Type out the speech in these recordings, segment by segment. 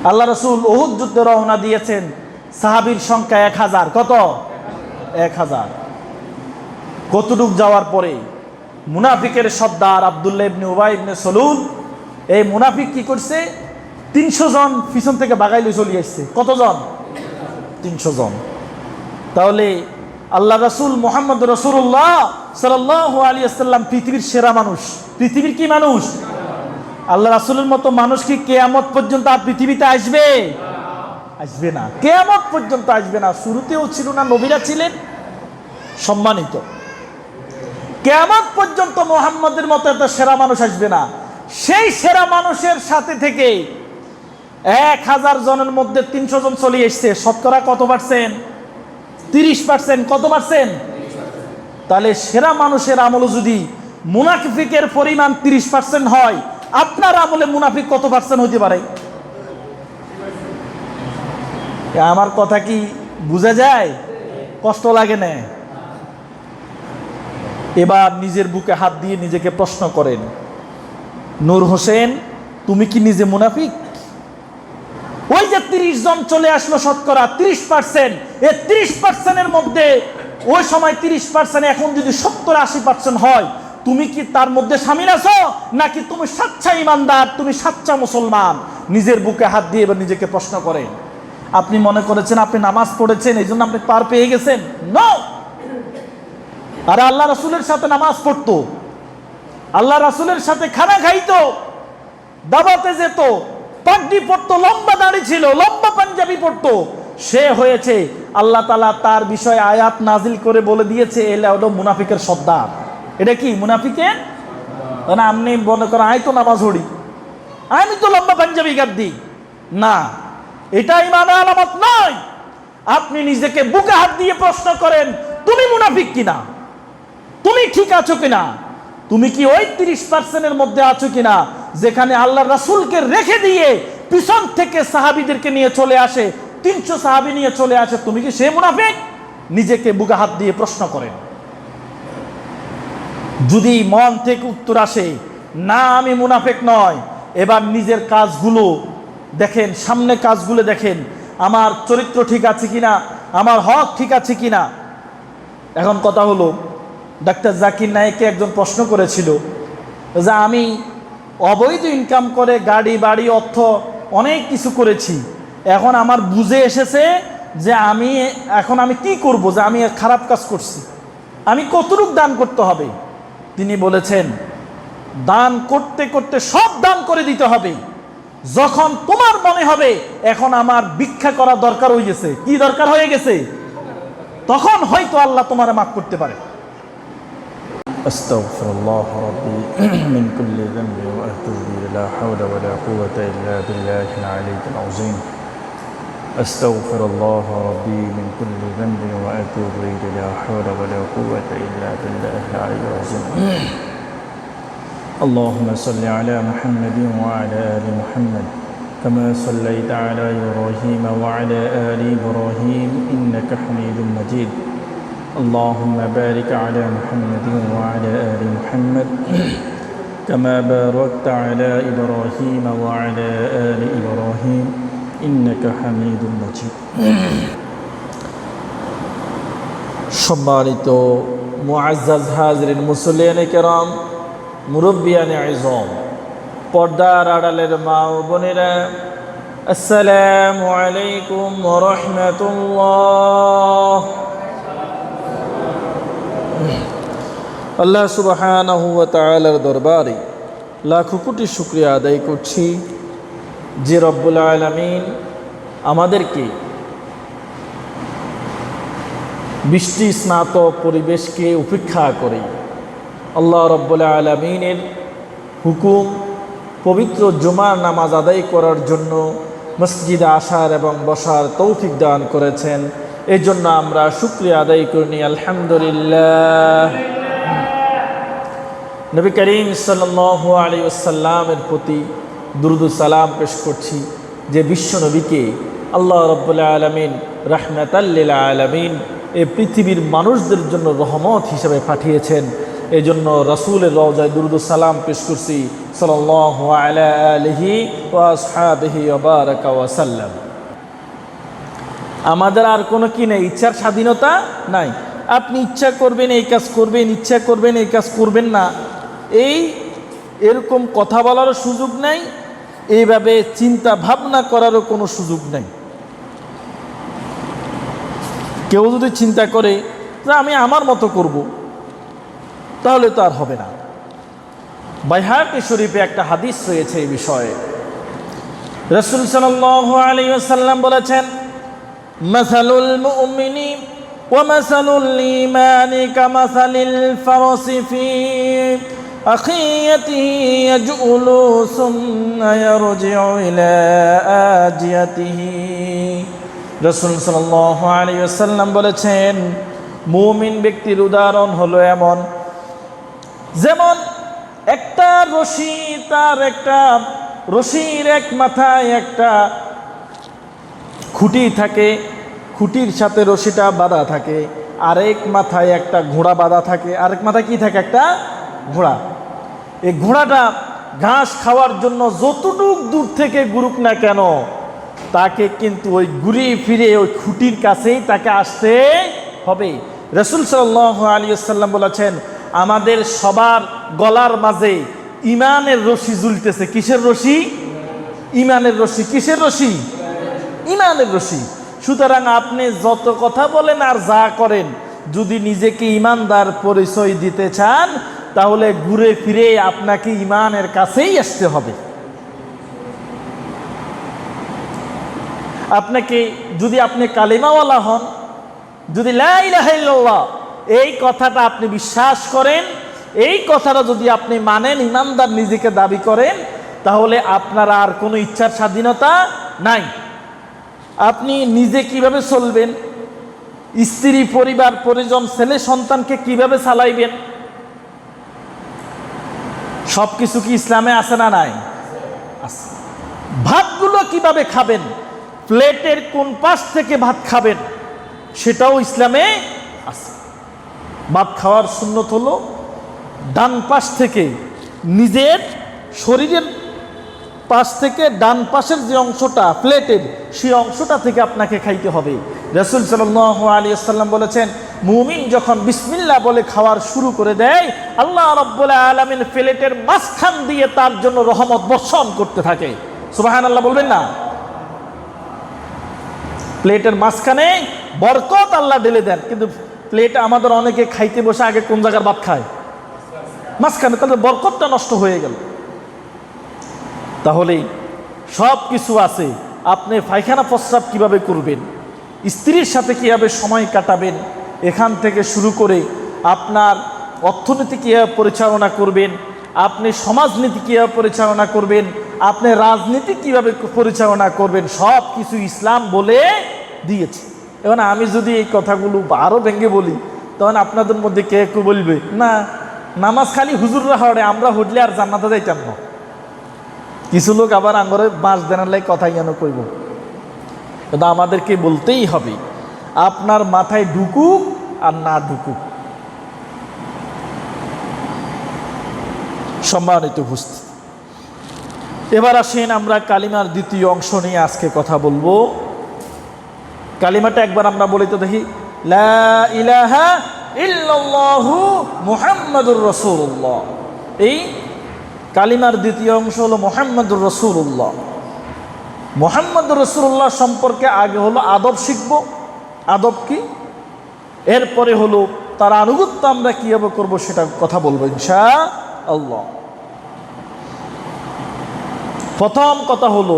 আল্লাহ রাসূল উহুদ যুদ্ধে রওনা দিয়েছেন, সাহাবীর সংখ্যা 1000। কত? 1000। কতটুক যাওয়ার পরে মুনাফিকের সর্দার আব্দুল্লাহ ইবনে উবাই ইবনে সলুল, এই মুনাফিক কি করছে, 300 জন পিছন থেকে বাগাইলে চলে আসছে। কতজন? 300 জন। তাহলে আল্লাহ রাসূল মুহাম্মদ রাসূলুল্লাহ সাল্লাল্লাহু আলাইহি ওয়াসাল্লাম পৃথিবীর সেরা মানুষ। পৃথিবীর কি মানুষ? আল্লাহ রাসূলের মতো মানুষ কি কিয়ামত পর্যন্ত আর পৃথিবীতে আসবে? আসবে না, কিয়ামত পর্যন্ত আসবে না। শুরুতেও ছিল না, নবীরা ছিলেন সম্মানিত। কিয়ামত পর্যন্ত মুহাম্মদের মতো এত সেরা মানুষ আসবে না। সেই সেরা মানুষের সাথে থেকে 1000 জনের মধ্যে 300 জন চলে এসছে। শতকরা কত পার্সেন্ট? 30%। কত পার্সেন্ট? তাহলে সেরা মানুষের আমলে যদি মুনাফিকের পরিমাণ 30% হয়, আপনার আমলে মুনাফিক কত পার্সেন্ট হতে পারে? আমার কথা কি বুঝা যায়? কষ্ট লাগে না? এবার নিজের বুকে হাত দিয়ে নিজেকে প্রশ্ন করেন, নূর হোসেন, তুমি কি নিজে মুনাফিক? ওই যে 30 জন চলে আসলো, শতকরা 30%, এই 30%-এর মধ্যে ওই সময় 30%, এখন যদি 70-80% হয়, তুমি কি তার মধ্যে শামিল আছো? নাকি তুমি সাচ্চা ইমানদার, তুমি সাচ্চা মুসলমান? নিজের বুকে হাত দিয়ে এবার নিজেকে প্রশ্ন করেন। আপনি মনে করেছেন আপনি নামাজ পড়েছেন এই জন্য আপনি পার পেয়ে গেছেন? নো। আরে আল্লাহ রাসূলের সাথে নামাজ পড়তো, আল্লাহ রাসূলের সাথে খানা খাইতো, দাওয়াতে যেত, পাগড়ি পড়তো, লম্বা দাড়ি ছিল, লম্বা পাঞ্জাবি পড়তো। সে হয়েছে, আল্লাহ তাআলা তার বিষয়ে আয়াত নাজিল করে বলে দিয়েছে, এলা হলো মুনাফিকের সর্দার। এটা কি মুনাফিকের? না আপনি মনে করেন আই তো নামাজ পড়ি, আমি তো লম্বা পাঞ্জাবি গাদ্দি, না, এটা ঈমানের আলামত নয়। আপনি নিজেকে বুকে হাত দিয়ে প্রশ্ন করেন, তুমি মুনাফিক কিনা? তুমি ঠিক আছো কিনা? তুমি কি ওই 30%-এর মধ্যে আছো কিনা যেখানে আল্লাহ রাসূলকে রেখে দিয়ে পিছন থেকে সাহাবীদেরকে নিয়ে চলে আসে, 300 সাহাবী নিয়ে চলে আসে? তুমি কি সে মুনাফিক? নিজেকে বুকে হাত দিয়ে প্রশ্ন করেন। যদি মন থেকে উত্তর আসে না আমি মুনাফিক নয়, এবার নিজের কাজগুলো দেখেন, সামনে কাজগুলো দেখেন, আমার চরিত্র ঠিক আছে কিনা, আমার হক ঠিক আছে কিনা। এখন কথা হলো, ডাক্তার জাকির নায়েককে একজন প্রশ্ন করেছিল যে আমি অবৈধ ইনকাম করে গাড়ি বাড়ি অর্থ অনেক কিছু করেছি, এখন আমার বুঝে এসেছে যে এখন আমি কি করব, যে আমি খারাপ কাজ করছি, আমি কতটুকু দান করতে হবে? তিনি বলেছেন, দান করতে করতে সব দান করে দিতে হবে। যখন তোমার মনে হবে এখন আমার ভিক্ষা করা দরকার হয়ে গেছে, কি দরকার হয়ে গেছে, তখন হয়তো আল্লাহ তোমার মাফ করতে পারে। আস্তাগফিরুল্লাহ রাব্বি মিন কুল্লি যামবি ওয়া আতুবু ইলাইহি, লা হাওলা ওয়া লা কুওয়াতা ইল্লা বিল্লাহিল আলিয়্যিল আযীম। আস্তাগফিরুল্লাহ রাব্বি মিন কুল্লি যামবি ওয়া আতুবু ইলাইহি, লা হাওলা ওয়া লা কুওয়াতা ইল্লা বিল্লাহিল আলিয়্যিল আযীম। اللهم صل على محمد وعلى آل محمد كما صليت على إبراهيم وعلى آل إبراهيم إنك حميد مجيد. اللهم بارك على محمد وعلى آل محمد كما باركت على إبراهيم وعلى آل إبراهيم إنك حميد مجيد. সম্মানিত মুআজ্জাজ হাজিরিন, মুসল্লিয়ানে কেরাম, মুরব্বিয়ানে আযম, পর্দার আড়ালের মা ও বোনেরা, আসসালামু আলাইকুম ওয়া রাহমাতুল্লাহ। আল্লাহ সুবহানাহু ওয়া তাআলার দরবারে লাখো কোটি শুকরিয়া আদায় করছি যে রব্বুল আলামিন আমাদেরকে বৃষ্টি স্নাত পরিবেশকে উপেক্ষা করে আল্লাহ রব্বুল আলামিনের হুকুম পবিত্র জুমার নামাজ আদায় করার জন্য মসজিদে আসার এবং বসার তৌফিক দান করেছেন। এই জন্য আমরা শুকরিয়া আদায় করি, আলহামদুলিল্লাহ। নবী করিম সাল্লাল্লাহু আলাইহি ওয়াসাল্লামের প্রতি দুরূদ ও সালাম পেশ করছি, যে বিশ্ব নবীকে আল্লাহ রব্বুল আলামিন রাহমাতাল লিল আলামিন এই পৃথিবীর মানুষদের জন্য রহমত হিসেবে পাঠিয়েছেন। এই জন্য রাসূলের রওজায় দুরূদ ও সালাম পেশ করছি সাল্লাল্লাহু আলা আলিহি ওয়া আসহাবিহি ওয়া বারাকা ওয়া সাল্লাম। আমাদের আর কোনো কি নেই, ইচ্ছার স্বাধীনতা নাই। আপনি ইচ্ছা করবেন এই কাজ করবেন, ইচ্ছা করবেন এই কাজ করবেন না, এরকম কথা বলারও সুযোগ নাই, এইভাবে চিন্তা ভাবনা করারও কোনো সুযোগ নাই। কেউ যদি চিন্তা করে যে আমি আমার মতো করব, তাহলে তো আর হবে না। বাইহাকি শরীফে একটা হাদিস রয়েছে এই বিষয়ে। রাসূল সাল্লাল্লাহু আলাইহি ওয়াসাল্লাম বলেছেন, মাসালুল মুমিনি ওয়া মাসালুল ঈমানি কামাসালিল ফারাসি ফি আখিয়াতিহি ইয়াজউলু সুম্মা ইয়ারজিউ ইলা আজিয়াতিহি। রাসূল সাল্লাল্লাহু আলাইহি ওয়াসাল্লাম বলেছেন, মুমিন ব্যক্তির উদাহরণ হলো এমন, যেমন একটা রশি, তার একটা রশির এক মাথায় একটা খুঁটি থাকে, খুঁটির সাথে রশিটা বাঁধা থাকে, আরেক মাথায় একটা ঘোড়া বাঁধা থাকে, আরেক মাথায় কি থাকে, একটা ঘোড়া। এই ঘোড়াটা ঘাস খাওয়ার জন্য যতটুক দূর থেকে ঘুরুক না কেন, তাকে কিন্তু ওই ঘুরিয়ে ফিরে ওই খুঁটির কাছেই তাকে আসতে হবে। রাসূল সাল্লাল্লাহু আলাইহি ওয়াসাল্লাম বলেছেন, আমাদের সবার গলার মাঝে ঈমানের রশি ঝুলতেছে। কিসের রশি? ঈমানের রশি। কিসের রশি? ঈমানের রশি। সুতরাং আপনি যত কথা বলেন আর যা করেন, যদি নিজেকে ঈমানদার পরিচয় দিতে চান, তাহলে ঘুরে ফিরে আপনাকে ঈমানের কাছেই আসতে হবে। আপনাকে যদি আপনি কালিমাওয়ালা হন, যদি লা ইলাহা ইল্লাল্লাহ এই কথাটা আপনি বিশ্বাস করেন, এই কথাটা যদি আপনি মানেন, ঈমানদার নিজেকে দাবি করেন, তাহলে আপনার আর কোনো ইচ্ছার স্বাধীনতা নাই। আপনি নিজে কিভাবে চলবেন, স্ত্রী, পরিবার, পরিজন, ছেলে সন্তানকে কিভাবে চালাইবেন, সব কিছু কি ইসলামে আছে না নাই? আছে। ভাতগুলো কিভাবে খাবেন, প্লেটের কোন পাশ থেকে ভাত খাবেন, সেটাও ইসলামে আছে। ভাত খাওয়ার সুন্নত হলো ডান পাশ থেকে, নিজের শরীরের পাশ থেকে ডান পাশের যে অংশটা প্লেটের, সেই অংশটা থেকে আপনাকে খাইতে হবে। রাসূল সাল্লাল্লাহু আলাইহি ওয়াসাল্লাম বলেছেন, মুমিন যখন বিসমিল্লাহ বলে খাওয়ার শুরু করে দেয়, আল্লাহ রাব্বুল আলামিন প্লেটের মাঝখান দিয়ে তার জন্য রহমত বর্ষণ করতে থাকে। সুবহানাল্লাহ বলবেন না? প্লেটের মাঝখানে বরকত আল্লাহ ঢেলে দেন। কিন্তু প্লেটে আমাদের অনেকে খাইতে বসে আগে কোন জায়গার ভাত খায়? মাঝখানে। তাহলে বরকতটা নষ্ট হয়ে গেল। তাহলে সব কিছু আছে। আপনি পায়খানা প্রস্রাব কিভাবে করবেন, স্ত্রীর সাথে কিভাবে সময় কাটাবেন, এখান থেকে শুরু করে আপনার অর্থনীতি কীভাবে পরিচালনা করবেন, আপনি সমাজনীতি কীভাবে পরিচালনা করবেন, আপনি রাজনীতি কিভাবে পরিচালনা করবেন, সব কিছু ইসলাম বলে দিয়েছে। এখন আমি যদি এই কথাগুলো আরও ভেঙে বলি, তখন আপনাদের মধ্যে কে কেউ বলবে, না নামাজ খালি হুজুররা হড়ে, আমরা হটলে আর জান্নাতে যাইতাম না। কিছু লোক আবার আঙ্গরে বাঁশ দেনার লাই কথা যেন কইব। কিন্তু আমাদেরকে বলতেই হবে, আপনার মাথায় ঢুকুক আর না ঢুকুক। সম্মানিত উপস্থিতি, এবার আসেন আমরা কালিমার দ্বিতীয় অংশ নিয়ে আজকে কথা বলবো। কালিমাটা একবার আমরা বলি তো দেখি, লা ইলাহা ইল্লাল্লাহু মুহাম্মাদুর রাসূলুল্লাহ। এই কালিমার দ্বিতীয় অংশ হলো মুহাম্মাদুর রাসূলুল্লাহ। মুহাম্মাদুর রাসূলুল্লাহ সম্পর্কে আগে হলো আদব শিখব, আদব কি, এরপরে হলো তার আনুগত্য আমরা কীভাবে করবো সেটা কথা বলবো ইনশাআল্লাহ। প্রথম কথা হলো,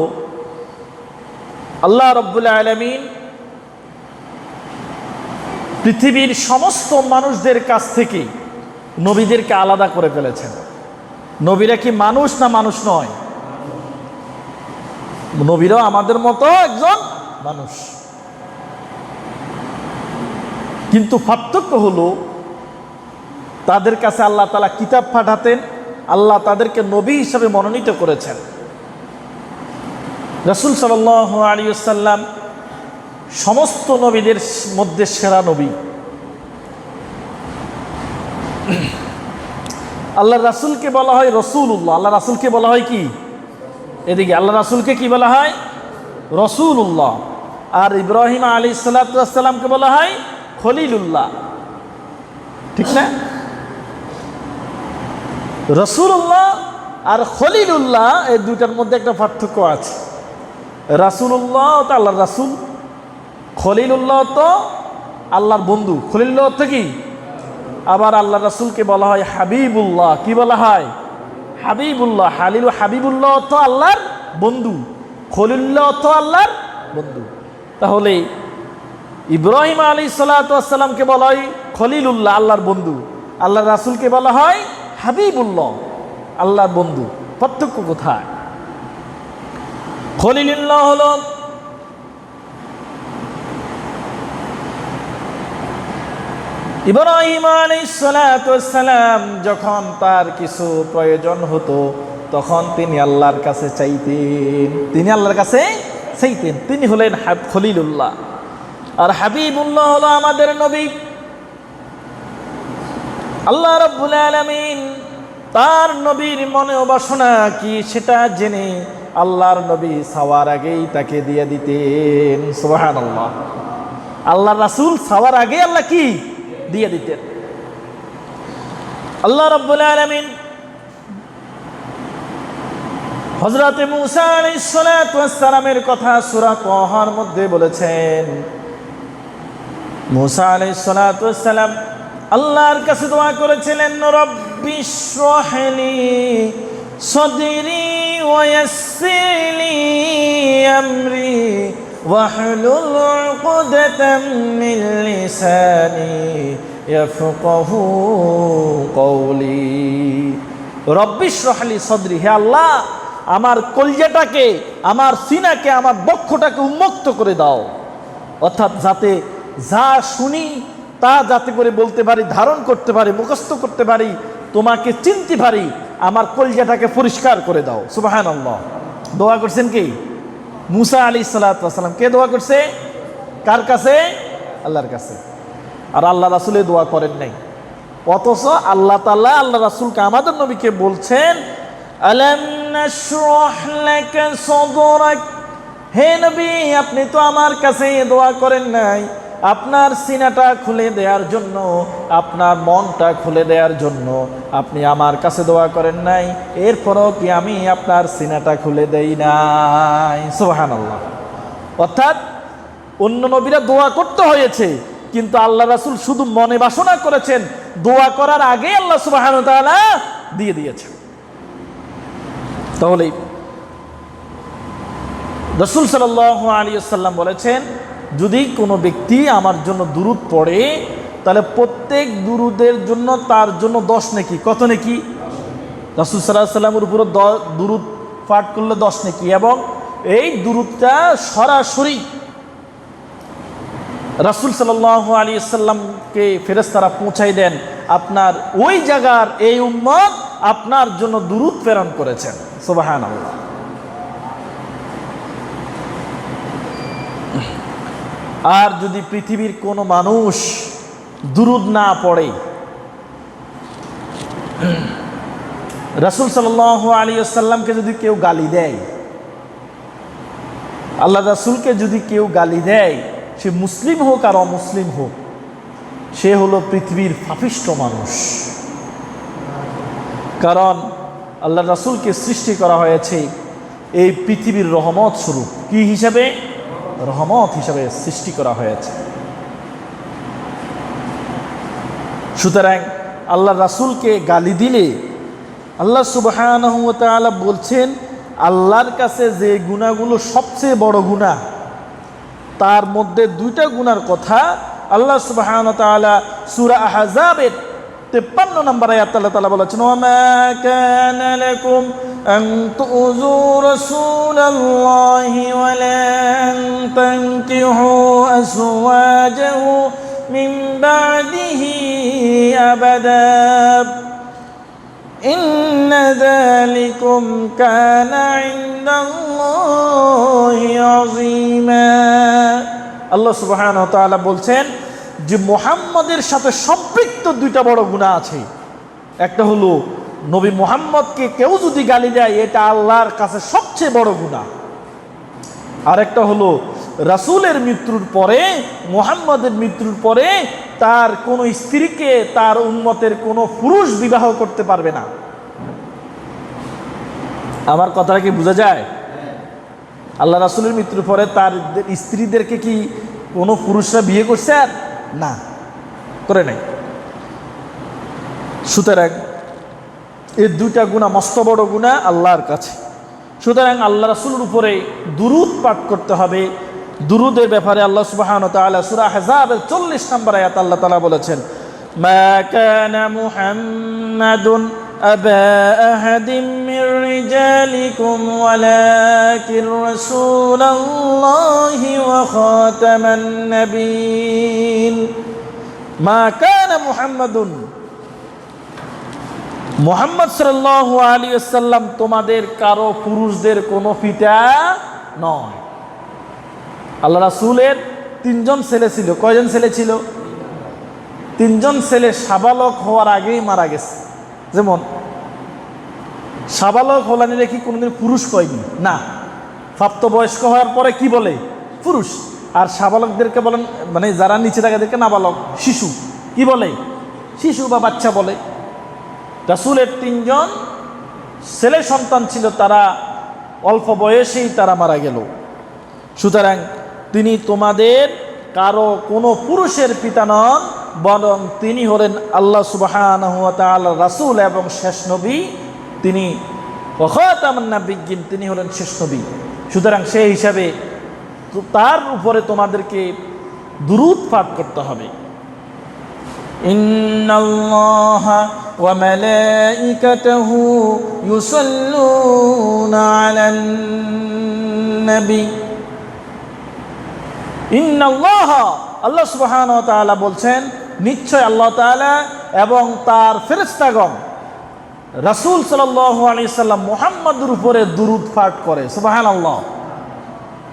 আল্লাহ রাব্বুল আলামিন পৃথিবীর সমস্ত মানুষদের কাছ থেকে নবীদেরকে আলাদা করে ফেলেছেন। নবীরা কি মানুষ না মানুষ নয়? নবীরাও আমাদের মতো একজন মানুষ, কিন্তু পার্থক্য হলো তাদের কাছে আল্লাহ তাআলা কিতাব পাঠাতেন, আল্লাহ তাদেরকে নবী হিসাবে মনোনীত করেছেন। রাসূল সাল্লাল্লাহু আলাইহি ওয়াসাল্লাম সমস্ত নবীদের মধ্যে সেরা নবী। আল্লাহ রাসূলকে বলা হয় রাসূলুল্লাহ। আল্লাহ রাসূলকে বলা হয় কি? এদিকে আল্লাহ রাসূলকে কি বলা হয়? রাসূলুল্লাহ। আর ইব্রাহিম আলাইহিস সালাতু ওয়াস সালামকে বলা হয় খলিলুল্লাহ, ঠিক না? রাসূলুল্লাহ আর খলিলুল্লাহ এই দুইটার মধ্যে একটা পার্থক্য আছে। রাসূলুল্লাহ তো আল্লাহর রাসূল, খলিলুল্লাহ তো আল্লাহর বন্ধু। খলিলুল্লাহ অর্থ কি? আবার আল্লাহ রাসূলকে বলা হয় হাবিবুল্লাহ। কি বলা হয়? হাবিবুল্লাহ। হাবিবুল্লাহ অর্থ আল্লাহর বন্ধু, খলিলুল্লাহ অর্থ আল্লাহর বন্ধু। তাহলে ইব্রাহিম আলাইহিস সালাতু ওয়াস সালামকে বলা হয় খলিলুল্লাহ, আল্লাহর বন্ধু। আল্লাহর রাসূলকে বলা হয় হাবিবুল্লাহ, আল্লাহর বন্ধু। পার্থক্য কোথায়? খলিলুল্লাহ হলো ইব্রাহিম আলাইহিস সালাতু ওয়াস সালাম যখন তার কিছু প্রয়োজন হতো তখন তিনি আল্লাহর কাছে চাইতেন, তিনি হলেন খলিলুল্লাহ। আর হাবিবুল্লাহ হলো আমাদের নবী। আল্লাহ রাব্বুল আলামিন তার নবীর মনে বাসনা কি সেটা জেনে আল্লাহর নবী সাওয়ার আগেই তাকে দিয়ে দিতেন। সুবহানাল্লাহ। আল্লাহর রাসূল সাওয়ার আগে আল্লাহ কি দিয়ে দিতেন। আল্লাহ রাব্বুল আলামিন হযরত মূসা আলাইহিস সালাতু ওয়াস সালামের কথা সূরা তাহার মধ্যে বলেছেন। মূসা আলাইহিস সালাতু ওয়াস সালাম আল্লাহর কাছে দোয়া করেছিলেন, রব্বিশ রাহলি সাদরি ওয়া ইয়াসসির লি আমরি ওয়াহলুল উকদাতাম মিন লিসানি ইয়াফকাহু কওলি। রব্বিশ রাহলি সাদরি, হে আল্লাহ আমার কলজাটাকে, আমার সিনাকে, আমার বক্ষটাকে উন্মুক্ত করে দাও, অর্থাৎ যাতে যা শুনি তা যাতে করে বলতে পারি, ধারণ করতে পারি, মুখস্থ করতে পারি, তোমাকে চিনতে পারি। আমার কলজাটাকে পরিষ্কার করে দাও। সুবহানাল্লাহ। দোয়া করছেন কি? মূসা আলাইহিস সালাতু ওয়াস সালাম। কে দোয়া করছে? কার কাছে? আল্লাহর কাছে। আর আল্লাহ রাসূলের দোয়া করেন নাই। অথচ আল্লাহ তাআলা আল্লাহ রাসূলকে, আমাদের নবীকে বলছেন, আলাম নাশরাহ লাকা সাদরাক, হে নবী আপনি তো আমার কাছে দোয়া করেন নাই আপনার সিনাটা খুলে দেওয়ার জন্য, আপনার মনটা খুলে দেওয়ার জন্য আপনি আমার কাছে দোয়া করেন নাই, এরপরও কি আমি আপনার সিনাটা খুলে দেই নাই? সুবহানাল্লাহ। অর্থাৎ অন্য নবীরা দোয়া করতে হয়েছে, কিন্তু আল্লাহ রাসূল শুধু মনে বাসনা করেছেন, দোয়া করার আগে আল্লাহ সুবহানাহু ওয়া তাআলা দিয়ে দিয়েছেন। তাহলে রাসূল সাল্লাল্লাহু আলাইহি ওয়াসাল্লাম বলেছেন, যদি কোনো ব্যক্তি আমার জন্য দুরূদ পড়ে তাহলে প্রত্যেক দুরূদের জন্য তার জন্য 10 নেকি। কত নেকি? রাসূল সাল্লাল্লাহু আলাইহি ওয়াসাল্লামের উপর দুরূদ পাঠ করলে 10 নেকি, এবং এই দুরূদটা সরাসরি রাসূল সাল্লাল্লাহু আলাইহি ওয়াসাল্লামকে ফেরেশতারা পৌঁছাই দেন, আপনার ওই জায়গার এই উম্মত আপনার জন্য দুরূদ প্রেরণ করেছেন। সুবহানাল্লাহ। আর যদি পৃথিবীর কোনো মানুষ দুরূদ না পড়ে, রাসূল সাল্লাল্লাহু আলাইহি ওয়াসাল্লামকে যদি কেউ গালি দেয়, আল্লাহ রাসূলকে যদি কেউ গালি দেয়, সে মুসলিম হোক আর অমুসলিম হোক, সে হলো পৃথিবীর পাপিষ্ঠ মানুষ। কারণ আল্লাহ রাসূলকে সৃষ্টি করা হয়েছে এই পৃথিবীর রহমত স্বরূপ। কি হিসাবে? রহমত হিসাবে সৃষ্টি করা হয়েছে। সুতরাং আল্লাহ রাসূলকে গালি দিলে আল্লাহ সুবহানাহু ওয়া তাআলা বলছেন, আল্লাহর কাছে যে গুনাহগুলো সবচেয়ে বড় গুনাহ, তার মধ্যে 2টা গুনার কথা আল্লাহ সুবহানাহু ওয়া তাআলা সূরা আহজাবের 53 নম্বর আয়াত আল্লাহ তাআলা বলেছেন, ওয়া মা কানা লাকুম আন তুযু রাসূলাল্লাহি ওয়া লা তানকিহু আজওয়াজাহু মিন বা'দিহি আবাদা ইন্না যালিকুম কানা ইনদাল্লাহি আযীমা। আল্লাহ সুবহানাহু ওয়া তাআলা বলছেন যে মুহাম্মদের সাথে সম্পৃক্ত 2টা বড় গুনাহ আছে। একটা হলো নবী মুহাম্মদকে কেউ যদি গালি দেয় এটা আল্লাহর কাছে সবচেয়ে বড় গুনাহ। আরেকটা হলো রাসূলের মৃত্যুর পরে, মুহাম্মদের মৃত্যুর পরে তার কোনো স্ত্রীকে তার উম্মতের কোনো পুরুষ বিবাহ করতে পারবে না। আমার কথাটা কি বোঝা যায়? আল্লাহ রাসূলের মৃত্যুর পরে তার স্ত্রীদেরকে কি কোনো পুরুষরা বিয়ে করছে? আর না, করে নাই। সুতরাং এই দুইটা গুনাহ মস্ত বড় গুনাহ আল্লাহর কাছে। সুতরাং আল্লাহ রাসূলের উপরে দুরূদ পাঠ করতে হবে। দুরূদের ব্যাপারে আল্লাহ সুবহানাহু ওয়া তাআলা সূরা আহজাবের 40 নম্বর আয়াত আল্লাহ তাআলা বলেছেন, মা কানা মুহাম্মাদুন আবা আহাদিম মির রিজালিকুম ওয়ালাকিন রাসূলুল্লাহি ওয়া খাতামান নাবিয়্যিন। মা কানা মুহাম্মাদুন, মুহাম্মদ সাল্লাল্লাহু আলাইহি ওয়াসাল্লাম তোমাদের কারো পুরুষদের কোনো পিতা নয়। আল্লাহ রাসূলের 3 জন ছেলে ছিল। কয়জন ছেলে ছিল? 3 জন ছেলে সাবালক হওয়ার আগেই মারা গেছে। যেমন সাবালক হলানিরে কি কোনোদিন পুরুষ কয়নি? না। প্রাপ্তবয়স্ক হওয়ার পরে কি বলে? পুরুষ। আর সাবালকদেরকে বলেন, মানে যারা নিচে থাকে তাদেরকে নাবালক, শিশু। কি বলে? শিশু বা বাচ্চা বলে। রাসূলের 3 জন ছেলে সন্তান ছিল, তারা অল্প বয়সেই তারা মারা গেল। সুতরাং তিনি তোমাদের কারো কোনো পুরুষের পিতা নন, বরং তিনি হলেন আল্লাহ সুবহানাহু ওয়া তাআলার রাসূল এবং শেষ নবী। তিনি খাতামুন নাবিয়্যিন, তিনি হলেন শেষ নবী। সুতরাং সেই হিসাবে তার উপরে তোমাদেরকে দুরূদ পাঠ করতে হবে। ইন্নাল্লাহা ওয়া মালাইকাতাহু ইউসাল্লুনা আলান নবী। ইন্নাল্লাহা, আল্লাহ সুবহানাহু ওয়া তাআলা বলছেন, নিশ্চয় আল্লাহ তাআলা এবং তার ফেরেশতাগণ রাসূল সাল্লাল্লাহু আলাইহি সাল্লাম মুহাম্মদের উপরে দুরূদ পাঠ করে। সুবহানাল্লাহ।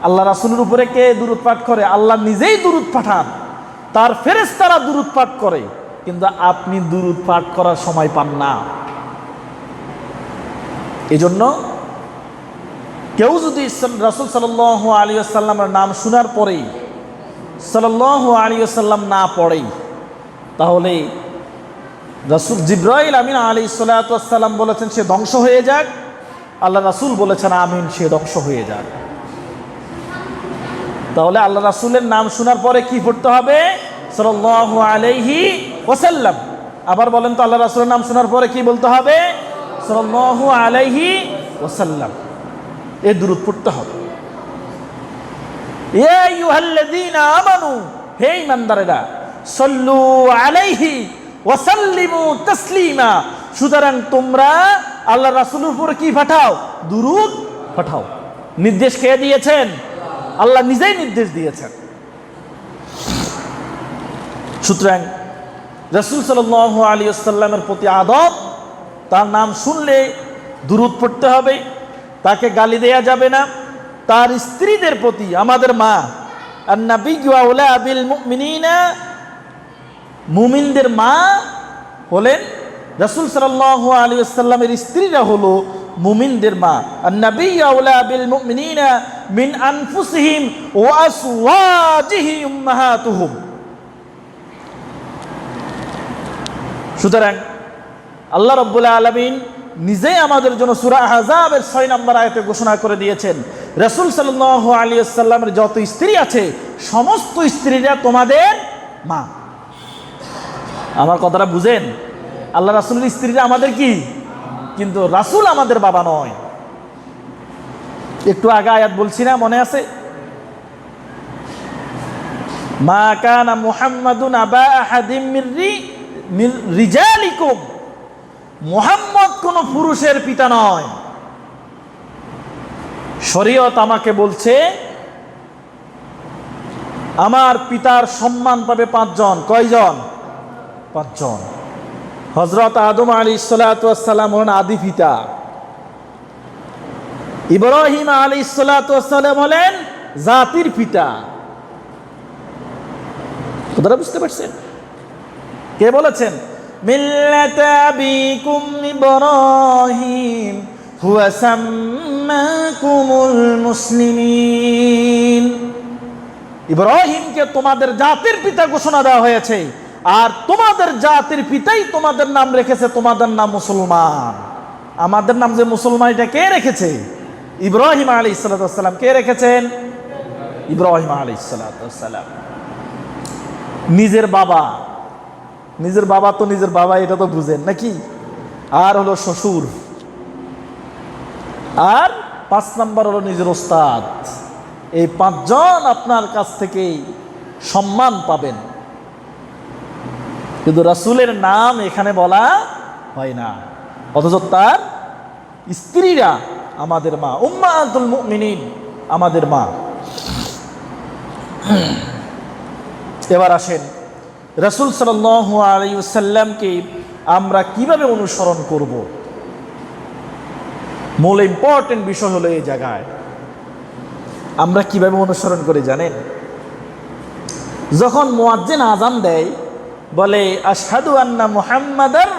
আল্লাহ রাসূলের উপরে কে দুরূদ পাঠ করে? আল্লাহ নিজেই দুরূদ পাঠান, তার ফেরেশতারা দুরূদ পাঠ করে, কিন্তু আপনি দুরূদ পাঠ করার সময় পান না। এজন্য কেউ যদি রাসূল সাল্লাল্লাহু আলাইহি ওয়াসাল্লামের নাম শোনার পরেই সাল্লাল্লাহু আলাইহি ওয়াসাল্লাম না পড়ে, তাহলে রাসূল জিবরাইল আমিন আলাইহিস সালাতু ওয়াস সালাম বলেছেন সে ধ্বংস হয়ে যাক, আল্লাহ রাসূল বলেছেন আমিন, সে ধ্বংস হয়ে যাক। তাহলে আল্লাহ রাসূলের নাম শোনার পরে কি পড়তে হবে? সাল্লাল্লাহু আলাইহি ওয়াসাল্লাম। আবার বলেন তো, আল্লাহ রাসূলের নাম শোনার পরে কি বলতে হবে? সাল্লাল্লাহু আলাইহি ওয়াসাল্লাম। এই দুরূদ পড়তে হবে। ইয়া আইয়ুহাল্লাযীনা আমানু, হে ঈমানদারেরা, সাল্লু আলাইহি ওয়া সাল্লিমু তাসলিমা। সুতরাং তোমরা আল্লাহ রাসূলের উপর কি পাঠাও? দুরূদ পাঠাও। নির্দেশ কে দিয়েছেন? আল্লাহ নিজেই নির্দেশ দিয়েছেন। সুতরাং রাসূল সাল্লাল্লাহু আলাইহি ওয়াসাল্লামের প্রতি আদব, তার নাম শুনলে দুরূদ পড়তে হবে, তাকে গালি দেয়া যাবে না। তার স্ত্রীদের প্রতি, আমাদের মা, আন-নাবিয়্যু আওলা বিল মুমিনিনা, মুমিনদের মা হলেন রাসূল সাল্লাল্লাহু আলাইহি ওয়াসাল্লামের স্ত্রীরা হলো মুমিনদের মা। আন-নাবিয়্যু আওলা বিল মুমিনিনা মিন আনফুসিহিম ওয়া আসওয়াজিহি উম্মাহাতুহুম। সুতরাং আল্লাহ রাব্বুল আলামিন নিজেই আমাদের জন্য সূরা আহজাবের 6 নম্বর আয়াতে ঘোষণা করে দিয়েছেন, রাসূল সাল্লাল্লাহু আলাইহি ওয়াসাল্লামের যত স্ত্রী আছে সমস্ত স্ত্রীরা তোমাদের মা। আমার কথাটা বুঝেন? আল্লাহ রাসূলের স্ত্রীরা আমাদের কি, কিন্তু রাসূল আমাদের বাবা নয়। একটু আগে আয়াত বলছি না, মনে আছে? মা কানা মুহাম্মাদুন আবা আহাদিম মির রিজালিকুম, মুহাম্মদ কোন পুরুষের পিতা নয়। শরীয়ত আমাকে বলছে আমার পিতার সম্মান পাবে 5 জন। কয়জন? 5 জন। হযরত আদম আলাইহিস সালাতু ওয়াস সালাম হলেন আদি পিতা, ইব্রাহিম আলাইহিস সালাতু ওয়াস সালাম হলেন জাতির পিতা। কথাটা বুঝতে পারছেন? কে বলেছেন? মিল্লাতা আবিকুম ইব্রাহিম হুয়া সাম্মাকুমুল মুসলিমিন। ইব্রাহিমকে তোমাদের জাতির পিতা ঘোষণা দেওয়া হয়েছে, আর তোমাদের জাতির পিতাই তোমাদের নাম রেখেছে, তোমাদের নাম মুসলমান। আমাদের নাম যে মুসলমান, এটা কে রেখেছে? ইব্রাহিম আলাইহিস সালাম। কে রেখেছেন? ইব্রাহিম আলাইহিস সালাম। নিজের বাবা তো নিজের বাবা, এটা তো বুঝেন নাকি? আর হলো শ্বশুর, আর 5 নাম্বার হলো নিজের ওস্তাদ। এই 5 জন আপনার কাছ থেকে সম্মান পাবেন, কিন্তু রাসূলের নাম এখানে বলা হয় না, অথচ তার স্ত্রীরা আমাদের মা, উম্মাতুল মুমিনিন, আমাদের মা। এবার আসেন, রাসূল সাল্লাল্লাহু আলাইহি ওয়াসাল্লামকে আমরা কিভাবে অনুসরণ করব? মূল ইম্পর্টেন্ট বিষয় হলো এই জায়গায় আমরা কিভাবে অনুসরণ করি জানেন? যখন মুয়াজ্জিন আযান দেয়, বলে আশহাদু আন্না মুহাম্মাদার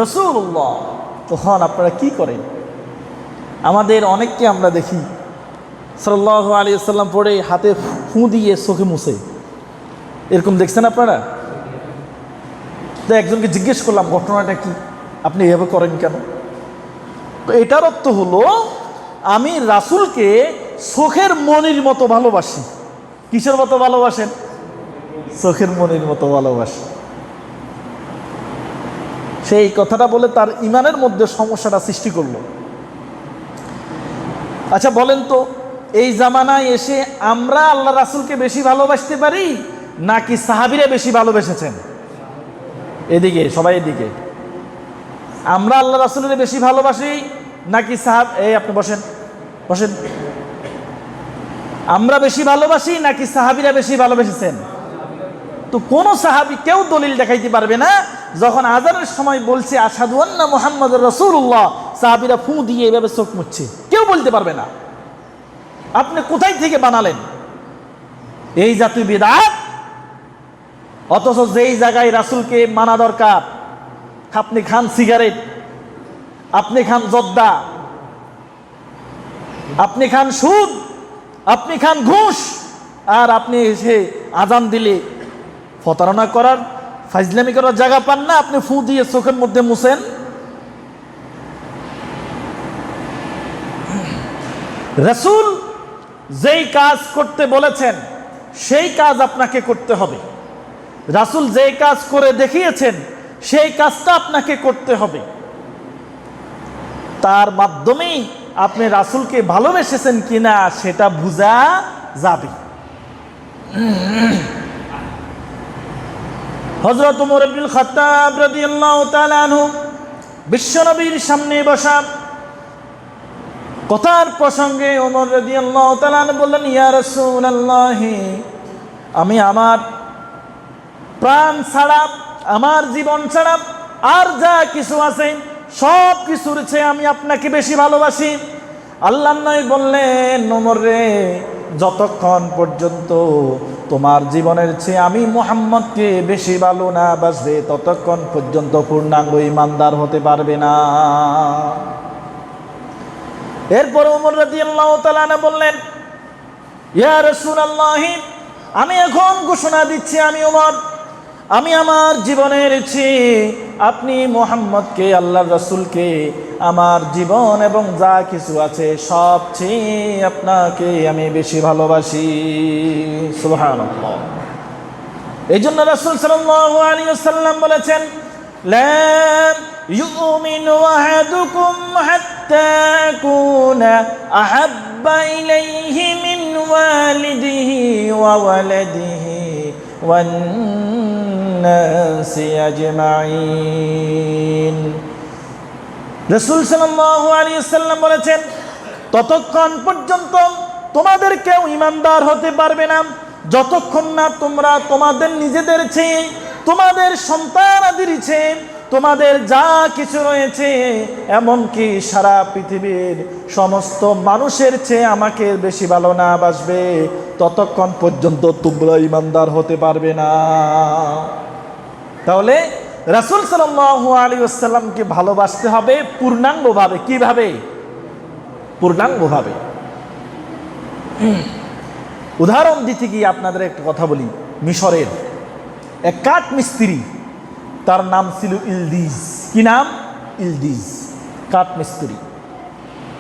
রাসূলুল্লাহ, তখন আপনারা কি করেন? আমাদের অনেককে আমরা দেখি সাল্লাল্লাহু আলাইহি ওয়াসাল্লাম পড়ে হাতে ফু দিয়ে চোখে মুছে, এরকম দেখছেন আপনারা? তো একজনকে জিজ্ঞেস করলাম ঘটনাটা কি, আপনি এভাবে করেন কেন? তো এটার অর্থ হলো আমি রাসূলকে চোখের মনির মতো ভালোবাসি। কিসের মতো ভালোবাসেন? চোখের মনির মতো ভালোবাসি। সেই কথাটা বলে তার ইমানের মধ্যে সমস্যাটা সৃষ্টি করলো। আচ্ছা বলেন তো, এই জামানায় এসে আমরা আল্লাহ রাসূলকে বেশি ভালোবাসতে পারি নাকি সাহাবীরা বেশি ভালোবেসেছেন? এদিকে সবাই, এদিকে। আমরা আল্লাহ রাসূলের বেশি ভালোবাসি নাকি আপনি বসেন বসেন, আমরা বেশি ভালোবাসি নাকি সাহাবীরা বেশি ভালোবেসেছেন? তো কোন সাহাবী কেউ দলিল দেখাইতে পারবে না যখন আযানের সময় বলছে আশহাদু আন্না মুহাম্মাদুর রাসূলুল্লাহ, সাহাবীরা ফু দিয়ে এভাবে চোখ মুছছে, কেউ বলতে পারবে না। আপনি কোথায় থেকে বানালেন এই জাতীয় বিদআত? অথচ যেই জায়গায় রাসূলকে মানা দরকার, আপনি খান সিগারেট, আপনি খান জর্দা, আপনি খান সুদ, আপনি খান ঘুষ, আর আপনি এসে আজান দিলে প্রতারণা করার, ফাজলামি করার জায়গা পান না, আপনি ফু দিয়ে চোখের মধ্যে মুছেন। রাসূল যেই কাজ করতে বলেছেন সেই কাজ আপনাকে করতে হবে। রাসূল যেই কাজ করে দেখিয়েছেন সেই কাজটা আপনাকে করতে হবে। তার মাধ্যমেই আপনি রাসূলকে ভালোবেসেছেন কিনা সেটা বোঝা যাবে। হযরত ওমর ইবনুল খাত্তাব রাদিয়াল্লাহু তাআলা আনহু বিশ্বনবীর সামনে বসা, কথার প্রসঙ্গে ওমর রাদিয়াল্লাহু তাআলা আনহু বললেন, ইয়া রাসূলুল্লাহ, আমি আমার প্রাণ ছাড়া, আমার জীবন ছাড়া আর যা কিছু আছে সব কিছুর চেয়ে আমি আপনাকে বেশি ভালোবাসি। আল্লাহর নবী বললেন, ওমর রে, যতক্ষণ পর্যন্ত তোমার জীবনের চেয়ে আমি মুহাম্মদকে বেশি ভালো না বাসবে, ততক্ষণ পর্যন্ত পূর্ণাঙ্গ ঈমানদার হতে পারবে না। এরপর ওমর রাদিয়াল্লাহু তাআলা বললেন, ইয়া রাসূলুল্লাহ, আমি এখন ঘোষণা দিচ্ছি, আমি ওমর, আমি আমার জীবনের চেয়ে আপনি মুহাম্মদকে, আল্লাহর রাসূলকে, আমার জীবন এবং যা কিছু আছে সব চেয়ে আপনাকে আমি বেশি ভালোবাসি। সুবহানাল্লাহ। এই জন্য রাসূল সাল্লাল্লাহু আলাইহি ওয়াসাল্লাম বলেছেন, লা ইউমিনু আহাদুকুম হাত্তা আকুনা আহাব্বা ইলাইহি মিন ওয়ালিদিহি ওয়া ওয়ালাদিহি ওয়ান নাসি আজমাইন। রাসূল সাল্লাল্লাহু আলাইহি ওয়াসাল্লাম বলেছেন, ততক্ষণ পর্যন্ত তোমাদের কেউ ঈমানদার হতে পারবে না যতক্ষণ না তোমরা তোমাদের নিজেদের চেয়ে, তোমাদের সন্তানাদের চেয়ে, তোমাদের যা কিছু রয়েছে, এমনকি সারা পৃথিবীর সমস্ত মানুষের চেয়ে আমাকে বেশি ভালো না বাসবে, ততক্ষণ পর্যন্ত তোমরা ঈমানদার হতে পারবে না। তাহলে রাসূল সাল্লাল্লাহু আলাইহি ওয়াসাল্লামকে ভালোবাসতে হবে পূর্ণাঙ্গভাবে। কিভাবে? পূর্ণাঙ্গভাবে। উদাহরণ দিতে গিয়ে আপনাদের একটা কথা বলি। মিশরের এক কাঠ মিস্ত্রি, তার নাম ছিল ইলদিজ। কি নাম? ইলদিজ, কাঠ মিস্ত্রি।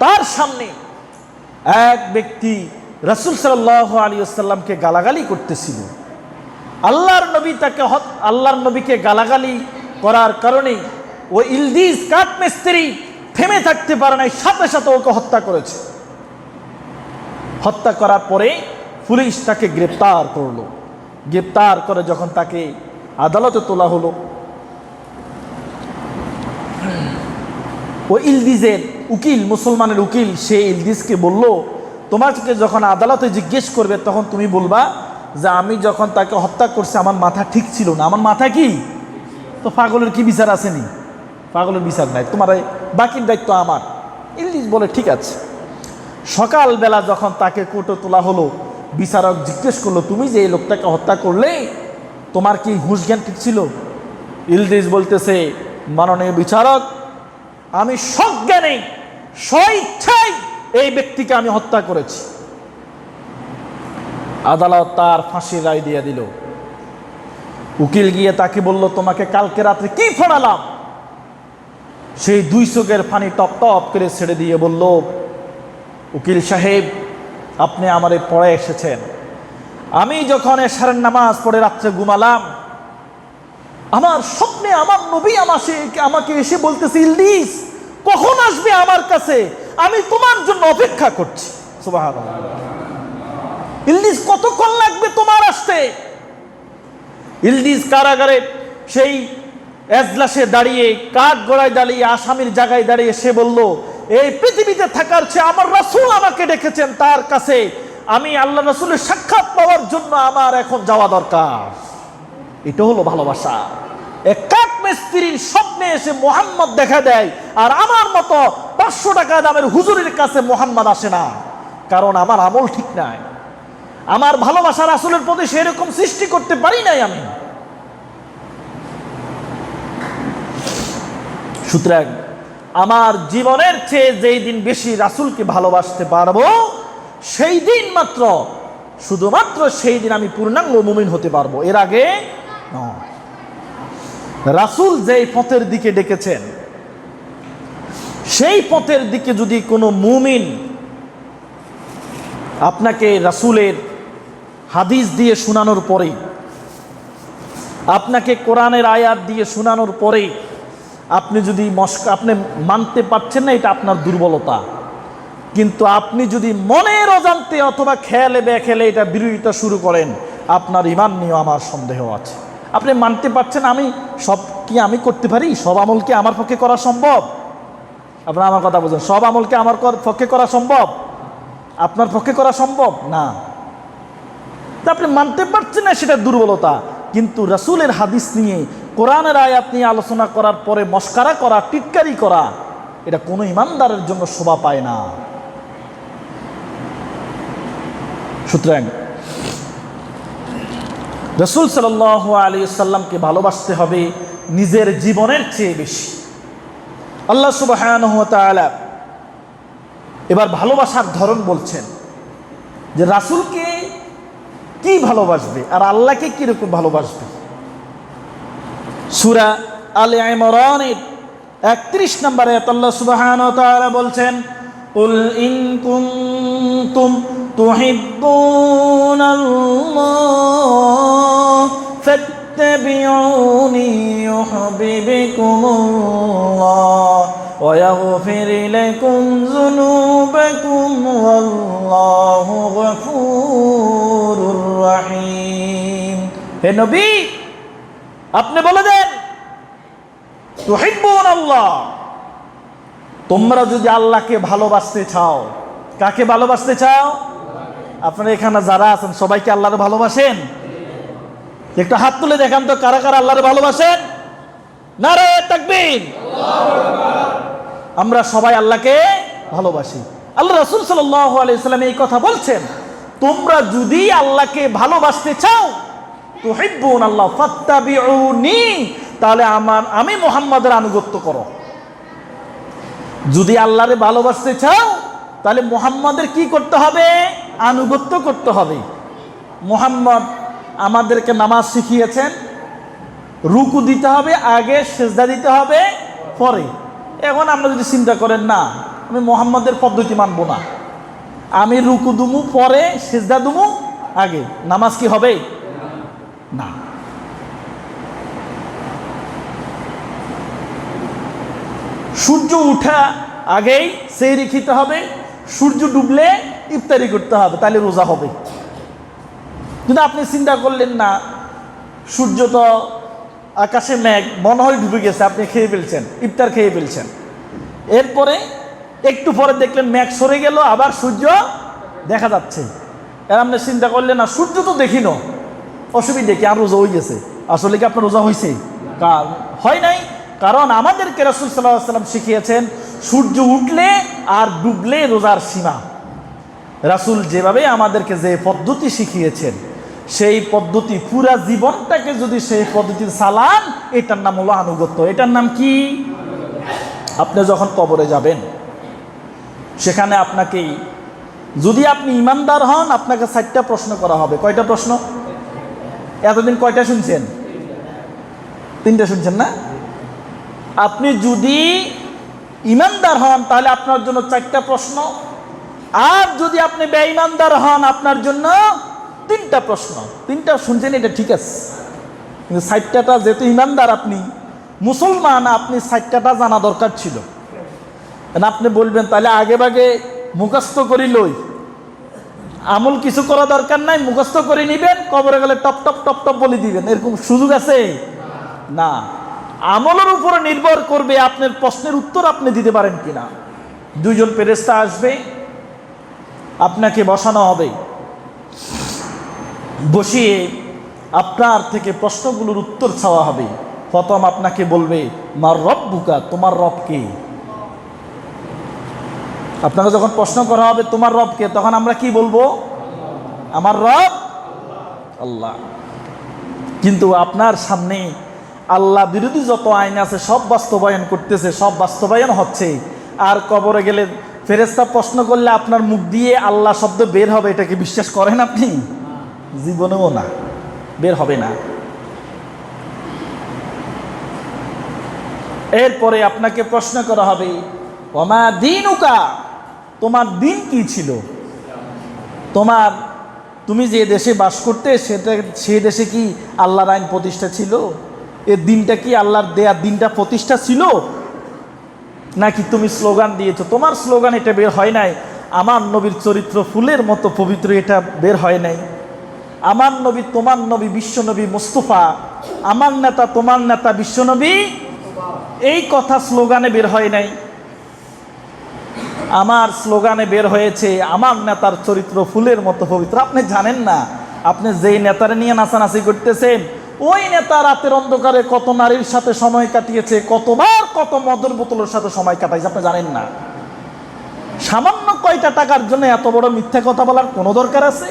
তার সামনে এক ব্যক্তি রাসূল সাল্লাল্লাহু আলাইহি ওয়াসাল্লামকে গালাগালি করতেছিল। আল্লাহর নবীকে গালাগালি করার কারণে ওই ইলদিজ কাঠ মিস্ত্রি থেমে থাকতে পারে নাই, সাথে সাথে ওকে হত্যা করেছে। হত্যা করার পরে পুলিশ তাকে গ্রেপ্তার করলো। গ্রেপ্তার করে যখন তাকে আদালতে তোলা হলো, ওই ইলদিজের উকিল, মুসলমানের উকিল, সে ইলদিজকে বলল, তোমাকে যখন আদালতে জিজ্ঞেস করবে তখন তুমি বলবা যে আমি যখন তাকে হত্যা করছি আমার মাথা ঠিক ছিল না। আমার মাথা কি? তো পাগলের কি বিচার আসেনি? পাগলের বিচার নাই, তোমার বাকির দায়িত্ব আমার। ইলদিজ বলে ঠিক আছে। সকালবেলা যখন তাকে কোর্টে তোলা হলো, বিচারক জিজ্ঞেস করলো, তুমি যে এই লোকটাকে হত্যা করলে তোমার কি হুঁশ জ্ঞান ঠিক ছিল? ইলদিজ বলতেছে, মাননীয় বিচারক, আমি সজ্ঞানে স্বইচ্ছায় এই ব্যক্তিকে আমি হত্যা করেছি। আদালত তার ফাঁসির রায় দিয়ে দিল। উকিল গিয়ে তাকে বলল, তোমাকে কালকে রাত্রে কি পড়ালাম? সেই দুই চোখের পানি টপ টপ করে ছেড়ে দিয়ে বলল, উকিল সাহেব, আপনি আমারে পড়ে এসেছেন। আমি যখন এশারের নামাজ পড়ে রাত্রে ঘুমালাম, আমার স্বপ্নে আমার নবী আমাকে এসে বলতেছে, ইলদিজ কখন আসবে আমার কাছে? আমি তোমার জন্য অপেক্ষা করছি। সুবহানাল্লাহ। ইলদিজ কতক্ষণ লাগবে তোমার আসতে? ইলদিজ কারাগারে সেই এজলাসে দাঁড়িয়ে, কাঠ গড়ায় দাঁড়িয়ে, আসামির জায়গায় দাঁড়িয়ে সে বলল, এই পৃথিবীতে থাকার চেয়ে আমার রাসূল আমাকে ডেকেছেন তার কাছে, আমি আল্লাহ রাসূলের সাক্ষাৎ পাওয়ার জন্য আমার এখন যাওয়া দরকার। এটা হলো ভালোবাসা। এক কাঠ মিস্ত্রির স্বপ্নে এসে মুহাম্মদ দেখা দেয়, আর আমার মতো 500 টাকা দামের হুজুরের কাছে মুহাম্মদ আসে না, কারণ আমার আমল ঠিক নাই। আমার ভালোবাসা রাসূলের প্রতি সেরকম সৃষ্টি করতে পারি নাই আমি। সুতরাং আমার জীবনের চেয়ে যেই দিন বেশি রাসূলকে ভালোবাসতে পারবো, সেই দিন মাত্র, শুধুমাত্র সেই দিন আমি পূর্ণাঙ্গ মুমিন হতে পারবো। এর আগে নয়। রাসূল যেই পথের দিকে ডেকেছেন, সেই পথের দিকে যদি কোনো মুমিন আপনাকে রাসূলের হাদিস দিয়ে শোনানোর পরে, আপনাকে কোরআনের আয়াত দিয়ে শোনানোর পরে আপনি যদি আপনি মানতে পারছেন না, এটা আপনার দুর্বলতা। কিন্তু আপনি যদি মনের অজান্তে অথবা খেয়ালে বেখেলে এটা বিরোধিতা শুরু করেন, আপনার ঈমান নিয়ে আমার সন্দেহ আছে। আপনি মানতে পারছেন আমি সব কি আমি করতে পারি? সব আমল কি আমার পক্ষে করা সম্ভব? আপনারা আমার কথা বুঝেন। সব আমল কি আমার পক্ষে করা সম্ভব? আপনার পক্ষে করা সম্ভব না। তা আপনি মানতে পারছেন না, সেটা দুর্বলতা। কিন্তু রাসূলের হাদিস নিয়ে, কোরআনের আয়াত নিয়ে আলোচনা করার পরে মস্কারা করা, টিটকারি করা, এটা কোনো ইমানদারের জন্য শোভা পায় না। সুতরাং রাসূল সাল্লাল্লাহু আলাইহি ওয়াসাল্লামকে ভালোবাসতে হবে নিজের জীবনের চেয়ে বেশি। আল্লাহ সুবহানাহু ওয়া তাআলা এবার ভালোবাসার ধরন বলছেন, যে রাসূলকে কি ভালোবাসবে আর আল্লাহকে কিরকম ভালোবাসবে। সূরা আলে ইমরানের 31 নম্বর আয়াত আল্লাহ সুবহানাহু ওয়া তাআলা বলছেন, কুল ইন কুনতুম তুহিব্বুনাল্লাহ ফাত্তাবিউনি ইউহিব্বুকুমুল্লাহ ওয়া ইয়াগফির লাকুম যুনুবাকুম ওয়াল্লাহু গফুরুর রহিম। হে নবী, আপনি বলে দেন, তুহিব্বুনাল্লাহ, তোমরা যদি আল্লাহকে ভালোবাসতে চাও। কাকে ভালোবাসতে চাও? আপনারা এখানে যারা আছেন সবাইকে আল্লাহরে ভালোবাসেন? একটু হাত তুলে দেখান তো, কারা কারা আল্লাহরে ভালোবাসেন? নারে তাকবীর। আমরা সবাই আল্লাহকে ভালোবাসি। আল্লাহ রাসূল সাল্লাল্লাহু আলাইহি ওয়াসাল্লাম এই কথা বলছেন, তোমরা যদি আল্লাহকে ভালোবাসতে চাও, তুহিব্বুনাল্লাহ ফাত্তাবিউনি, তাহলে আমি মুহাম্মাদের আনুগত্য করো। যদি আল্লাহরে ভালোবাসতে চাও তাহলে মুহাম্মাদের কি করতে হবে? আনুগত্য করতে হবে। মুহাম্মদ আমাদেরকে নামাজ শিখিয়েছেন, রুকু দিতে হবে আগে, সেজদা দিতে হবে পরে। এখন আমরা যদি চিন্তা করেন না আমি মুহাম্মাদের পদ্ধতি মানব না, আমি রুকু দুমু পরে, সেজদা দুমু আগে, নামাজ কি হবে? না। সূর্য উঠা আগেই সেহরি খেতে হবে, সূর্য ডুবলে ইফতারি করতে হবে, তাহলে রোজা হবে। কিন্তু আপনি চিন্তা করলেন না সূর্য তো আকাশে মেঘ, মনে হয় ডুবে গেছে, আপনি খেয়ে ফেলছেন, ইফতার খেয়ে ফেলছেন। এরপরে একটু পরে দেখলেন মেঘ সরে গেল, আবার সূর্য দেখা যাচ্ছে। এর আপনি চিন্তা করলেন না সূর্য তো দেখিন, অসুবিধা কি, আর রোজা হয়ে গেছে। আসলে কি আপনার রোজা হয়েছে? হয় নাই। কারণ আমাদেরকে রাসূল সাল্লাল্লাহু আলাইহি ওয়াসাল্লাম শিখিয়েছেন সূর্য উঠলে আর ডুবলে রোজার সীমা। রাসূল যেভাবে আমাদেরকে যে পদ্ধতি শিখিয়েছেন সেই পদ্ধতি, পুরা জীবনটাকে যদি সেই পদ্ধতি চালান, এটার নাম হলো আনুগত্য। এটার নাম কি? আপনি যখন কবরে যাবেন সেখানে আপনাকে, যদি আপনি ইমানদার হন, আপনাকে 4টা প্রশ্ন করা হবে। কয়টা প্রশ্ন? এতদিন কয়টা শুনছেন? 3টা শুনছেন না? আপনি যদি ইমানদার হন তাহলে আপনার জন্য 4টা প্রশ্ন, আর যদি আপনি বেঈমানদার হন আপনার জন্য 3টা প্রশ্ন। 3টা শুনছেন, এটা ঠিক আছে, কিন্তু 4টাটা, যেহেতু ইমানদার আপনি, মুসলমান, আপনি 4টাটা জানা দরকার ছিল। আপনি বলবেন তাহলে আগে ভাগে মুখস্থ করি লই, আমল কিছু করা দরকার নাই, মুখস্থ করে নিবেন, কবরে গেলে টপ টপ টপ টপ বলে দিবেন, এরকম সুযোগ আছে না। আমলের উপরে নির্ভর করবে আপনার প্রশ্নের উত্তর আপনি দিতে পারেন কিনা। 2 জন ফেরেশতা আসবে, আপনাকে বসানো হবে, বসিয়ে আপনার থেকে প্রশ্নগুলোর উত্তর চাওয়া হবে। প্রথম আপনাকে বলবে মার রব্বুকা, তোমার রব কে? আপনাকে যখন প্রশ্ন করা হবে তোমার রব কে, তখন আমরা কি বলবো? আমার রব আল্লাহ। কিন্তু আপনার সামনে আল্লাহ বিরোধী যত আইন আছে সব বাস্তবায়ন করতেছে, সব বাস্তবায়ন হচ্ছে। আর কবরে গেলে ফেরেশতা প্রশ্ন করলে আপনার মুখ দিয়ে আল্লাহ শব্দ বের হবে, এটাকে বিশ্বাস করেন আপনি? জীবনেও না, বের হবে না। এরপরে আপনাকে প্রশ্ন করা হবে ওমা দীনুকা, তোমার দিন কি ছিল? তুমি যে দেশে বাস করতে সে দেশে কি আল্লাহর আইন প্রতিষ্ঠা ছিল? এর দিনটা কি আল্লাহর দেয়া দিনটা প্রতিষ্ঠা ছিল, নাকি তুমি স্লোগান দিয়েছো? তোমার স্লোগান এটা বের হয় নাই। আমার নবীর চরিত্র ফুলের মতো পবিত্র, এটা বের হয় নাই। আমার নবী তোমার নবী বিশ্বনবী মুস্তাফা, আমার নেতা তোমার নেতা বিশ্বনবী, এই কথা স্লোগানে বের হয় নাই। আমার স্লোগানে বের হয়েছে আমার নেতার চরিত্র ফুলের মতো পবিত্র। আপনি জানেন না, আপনি যেই নেতারে নিয়ে নাচানাচি করতেছেন ওই নেতা রাতের অন্ধকারে কত নারীর সাথে সময় কাটিয়েছে, কতবার কত মদের বোতলের সাথে সময় কাটাইছে, আপনি জানেন না। সামান্য কয়টা টাকার জন্য এত বড় মিথ্যা কথা বলার কোনো দরকার আছে?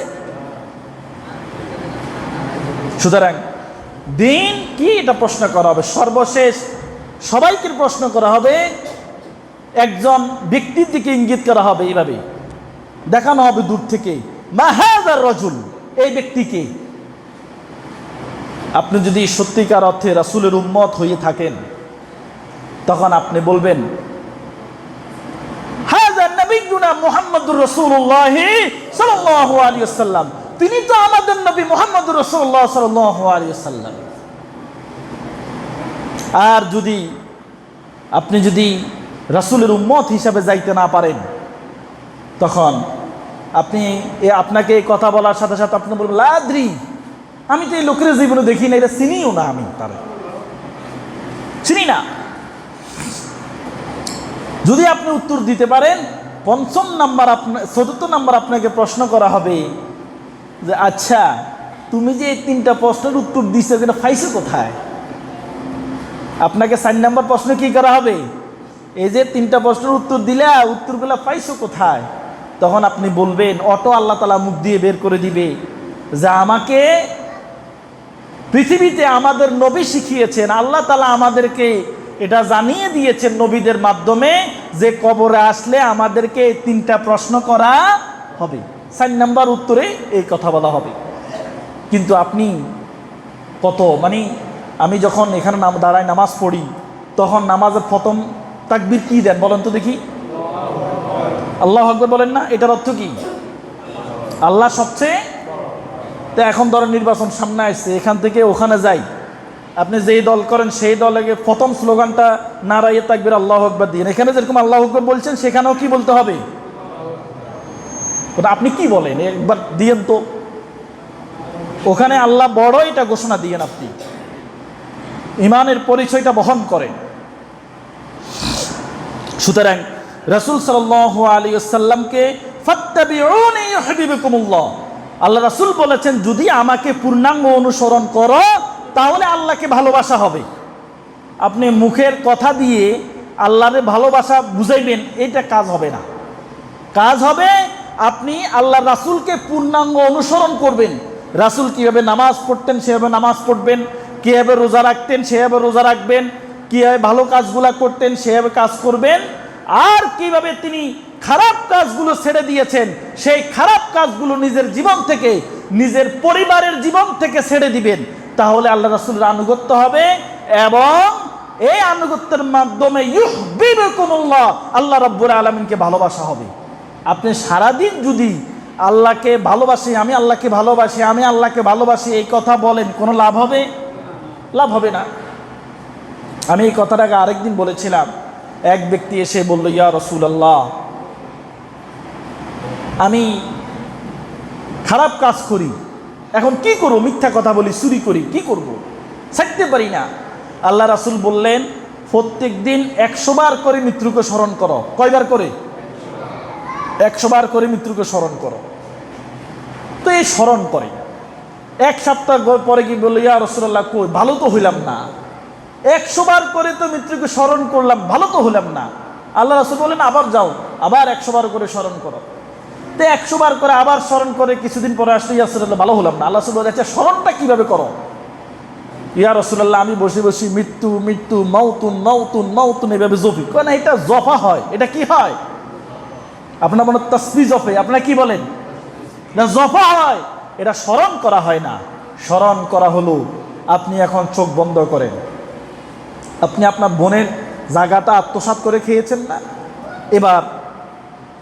সুতরাং দিন কি, এটা প্রশ্ন করা হবে। সর্বশেষ সবাইকে প্রশ্ন করা হবে, একজন ব্যক্তির দিকে ইঙ্গিত করা হবে, এইভাবে দেখানো হবে দূর থেকে, মা হাযার রাজুল, এই ব্যক্তিকে। আপনি যদি সত্যিকার অর্থে রাসূলের উম্মত হয়ে থাকেন তখন আপনি বলবেন হাযা নবিয়ুনা মুহাম্মাদুর রাসূলুল্লাহ সাল্লাল্লাহু আলাইহি ওয়াসাল্লাম, তিনি তো আমাদের নবী মুহাম্মদুর রাসূলুল্লাহ সাল্লাল্লাহু আলাইহি ওয়াসাল্লাম। আর যদি আপনি রাসূলের উম্মত হিসাবে যাইতে না পারেন তখন আপনাকে এই কথা বলার সাথে সাথে আপনি বলবেন লা আদরি, আমি তো এই লোকের জীবনে দেখি না, এটা চিনিও না, আমি তারে চিনি না। যদি আপনি উত্তর দিতে পারেন, 4th নাম্বার আপনাকে প্রশ্ন করা হবে যে আচ্ছা তুমি যে এই 3টা প্রশ্নের উত্তর দিচ্ছ এটা পাইছো কোথায়? আপনাকে 4 নাম্বার প্রশ্ন কি করা হবে? এই যে 3টা প্রশ্নের উত্তর দিলে উত্তরগুলো পাইছো কোথায়? তখন আপনি বলবেন, অটো আল্লাহ তাআলা মুখ দিয়ে বের করে দিবে যে আমাকে পৃথিবীতে আমাদের নবী শিখিয়েছেন, আল্লাহ তাআলা আমাদেরকে এটা জানিয়ে দিয়েছেন নবীদের মাধ্যমে যে কবরে আসলে আমাদেরকে 3টা প্রশ্ন করা হবে, 4 নাম্বার উত্তরে এই কথা বলা হবে। কিন্তু আপনি কত আমি যখন এখানে দাঁড়ায় নামাজ পড়ি, তখন নামাজের প্রথম তাকবীর কি দেন বলেন তো দেখি? আল্লাহু আকবার বলেন না? এটার অর্থ কি? আল্লাহ সবচেয়ে। তো এখন ধরেন নির্বাচন সামনে আসছে, এখান থেকে ওখানে যাই, আপনি যেই দল করেন সেই দলে প্রথম স্লোগানটা নারায়ে তাকবীর আল্লাহু আকবার দিন। এখানে যেরকম আল্লাহু আকবার বলছেন সেখানেও কি বলতে হবে? ওটা আপনি কি বলেন একবার দিয়েন তো। ওখানে আল্লাহ বড় এটা ঘোষণা দিয়েন, আপনি ইমানের পরিচয়টা বহন করেন। সুতরাং রাসূল সাল্লাল্লাহু আলাইহি ওয়াসাল্লামকে ফাত্তাবিউনি ইউহিব্বুকুমুল্লাহ, আল্লাহ রাসূল বলেছেন যদি আমাকে পূর্ণাঙ্গ অনুসরণ করো তাহলে আল্লাহকে ভালোবাসা হবে। আপনি মুখের কথা দিয়ে আল্লাহরে ভালোবাসা বুঝাইবেন, এটা কাজ হবে না। কাজ হবে আপনি আল্লাহ রাসূলকে পূর্ণাঙ্গ অনুসরণ করবেন। রাসূল কীভাবে নামাজ পড়তেন সেভাবে নামাজ পড়বেন, কীভাবে রোজা রাখতেন সেভাবে রোজা রাখবেন, কীভাবে ভালো কাজগুলো করতেন সেভাবে কাজ করবেন, আর কিভাবে তিনি খারাপ কাজগুলো ছেড়ে দিয়েছেন সেই খারাপ কাজগুলো নিজের জীবন থেকে, নিজের পরিবারের জীবন থেকে ছেড়ে দিবেন। তাহলে আল্লাহ রাসূলের আনুগত্য হবে এবং এই আনুগত্যের মাধ্যমে ইউহিব্বুকুমুল্লাহ, আল্লাহ রাব্বুল আলামিনকে ভালোবাসা হবে। আপনি সারাদিন যদি আল্লাহকে ভালোবাসি, আমি আল্লাহকে ভালোবাসি, আমি আল্লাহকে ভালোবাসি এই কথা বলেন, কোনো লাভ হবে? লাভ হবে না। আমি এই কথাটাকে আরেকদিন বলেছিলাম। এক ব্যক্তি এসে বলল, ইয়া রাসূলুল্লাহ, আমি খারাপ কাজ করি, এখন কি করব? মিথ্যা কথা বলি, চুরি করি, কি করব? ছাড়তে পারি না। আল্লাহ রাসূল বললেন, প্রত্যেক দিন 100 বার করে মৃত্যুকে স্মরণ করো। কয়বার করে? 100 বার করে মৃত্যুকে স্মরণ করো। তো এই স্মরণ করে 1 সপ্তাহ পরে কি বলল, ইয়া রাসূলুল্লাহ, কই ভালো তো হইলাম না, 100 বার করে তো মৃত্যুকে স্মরণ করলাম, ভালো তো হইলাম না। আল্লাহ রাসূল বললেন, আবার যাও, আবার 100 বার করে স্মরণ করো। তো 100 বার করে আবার স্মরণ করে কিছুদিন পরে আসলে, ইয়া রাসূলুল্লাহ, ভালো হলাম না। আল্লাহ রাসূল বললেন, আচ্ছা স্মরণটা কিভাবে করো? ইয়া রাসূলুল্লাহ, আমি বসে বসে মৃত্যু মৃত্যু মাউতুন মাউতুন মাউতুন এভাবে জপি। কেন এটা জপা হয়? এটা কি হয়? আপনার মনে তাসবিহ জপে, আপনারা কি বলেন? না, জপা হয়, এটা স্মরণ করা হয় না। স্মরণ করা হলো আপনি এখন চোখ বন্ধ করেন, আপনি আপনার বোনের জায়গাটা আত্মসাৎ করে খেয়েছেন না, এবার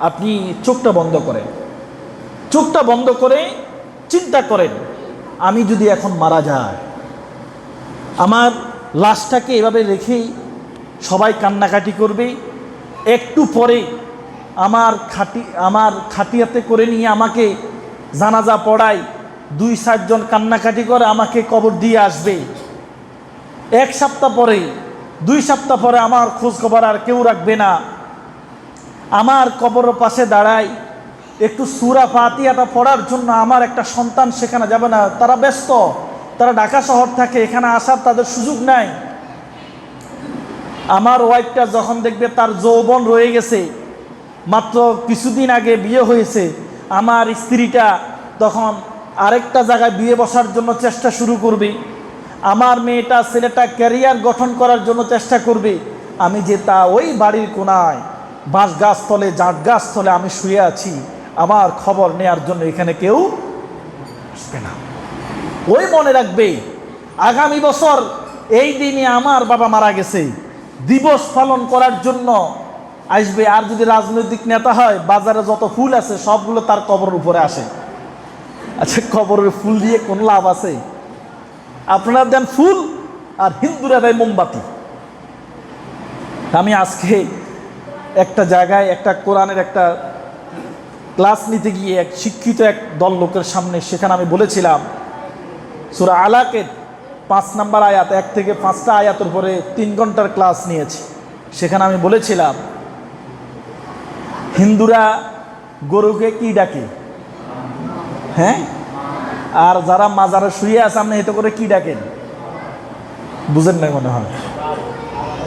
আপনি চোখটা বন্ধ করেন। চোখটা বন্ধ করে চিন্তা করেন, আমি যদি এখন মারা যাই, আমার লাশটাকে এভাবে রেখেই সবাই কান্নাকাটি করবে, একটু পরে আমার খাটিয়াতে করে নিয়ে আমাকে জানাজা পড়ায় 2-4 জন কান্নাকাটি করে আমাকে কবর দিয়ে আসবে। 1 সপ্তাহ পরে, 2 সপ্তাহ পরে আমার খোঁজ খবর আর কেউ রাখবে না। আমার কবরের পাশে দাঁড়ায় একটু সূরা ফাতিহাটা পড়ার জন্য আমার একটা সন্তান সেখানে যাবে না, তারা ব্যস্ত, তারা ঢাকা শহর থাকে, এখানে আসার তাদের সুযোগ নাই। আমার ওয়াইফটা যখন দেখবে তার যৌবন রয়ে গেছে, মাত্র কিছুদিন আগে বিয়ে হয়েছে, আমার স্ত্রীটা তখন আরেকটা জায়গায় বিয়ে বসার জন্য চেষ্টা শুরু করবে, আমার মেয়েটা ছেলেটা ক্যারিয়ার গঠন করার জন্য চেষ্টা করবে, আমি যে তা ওই বাড়ির কোনায় বাঁশ গাছতলে, জাট গাছতলে আমি শুয়ে আছি, আমার খবর নেয়ার জন্য এখানে কেউ আসবে না। ওই মনে রাখবে আগামী বছর এই দিনে আমার বাবা মারা গেছে, দিবস পালন করার জন্য আসবে। আর যদি রাজনৈতিক নেতা হয়, বাজারে যত ফুল আছে সবগুলো তার কবরের উপরে আসে। আচ্ছা, কবরের ফুল দিয়ে কোনো লাভ আছে? আপনারা দেন ফুল আর হিন্দুরা দেয় মোমবাতি। আমি আজকে একটা জায়গায় একটা কোরআনের একটা ক্লাস নিতে গিয়ে এক শিক্ষিত এক দল লোকের সামনে, সেখানে আমি বলেছিলাম সূরা আলাকের 5 নম্বর আয়াত, 1 থেকে 5টা আয়াতের উপরে 3 ঘন্টার ক্লাস নিয়েছি। সেখানে আমি বলেছিলাম হিন্দুরা গরুকে কি ডাকে? হ্যাঁ, আর যারা মাজারে শুয়ে আছে আপনি এতে করে কি ডাকেন? বুঝেন না মনে হয়।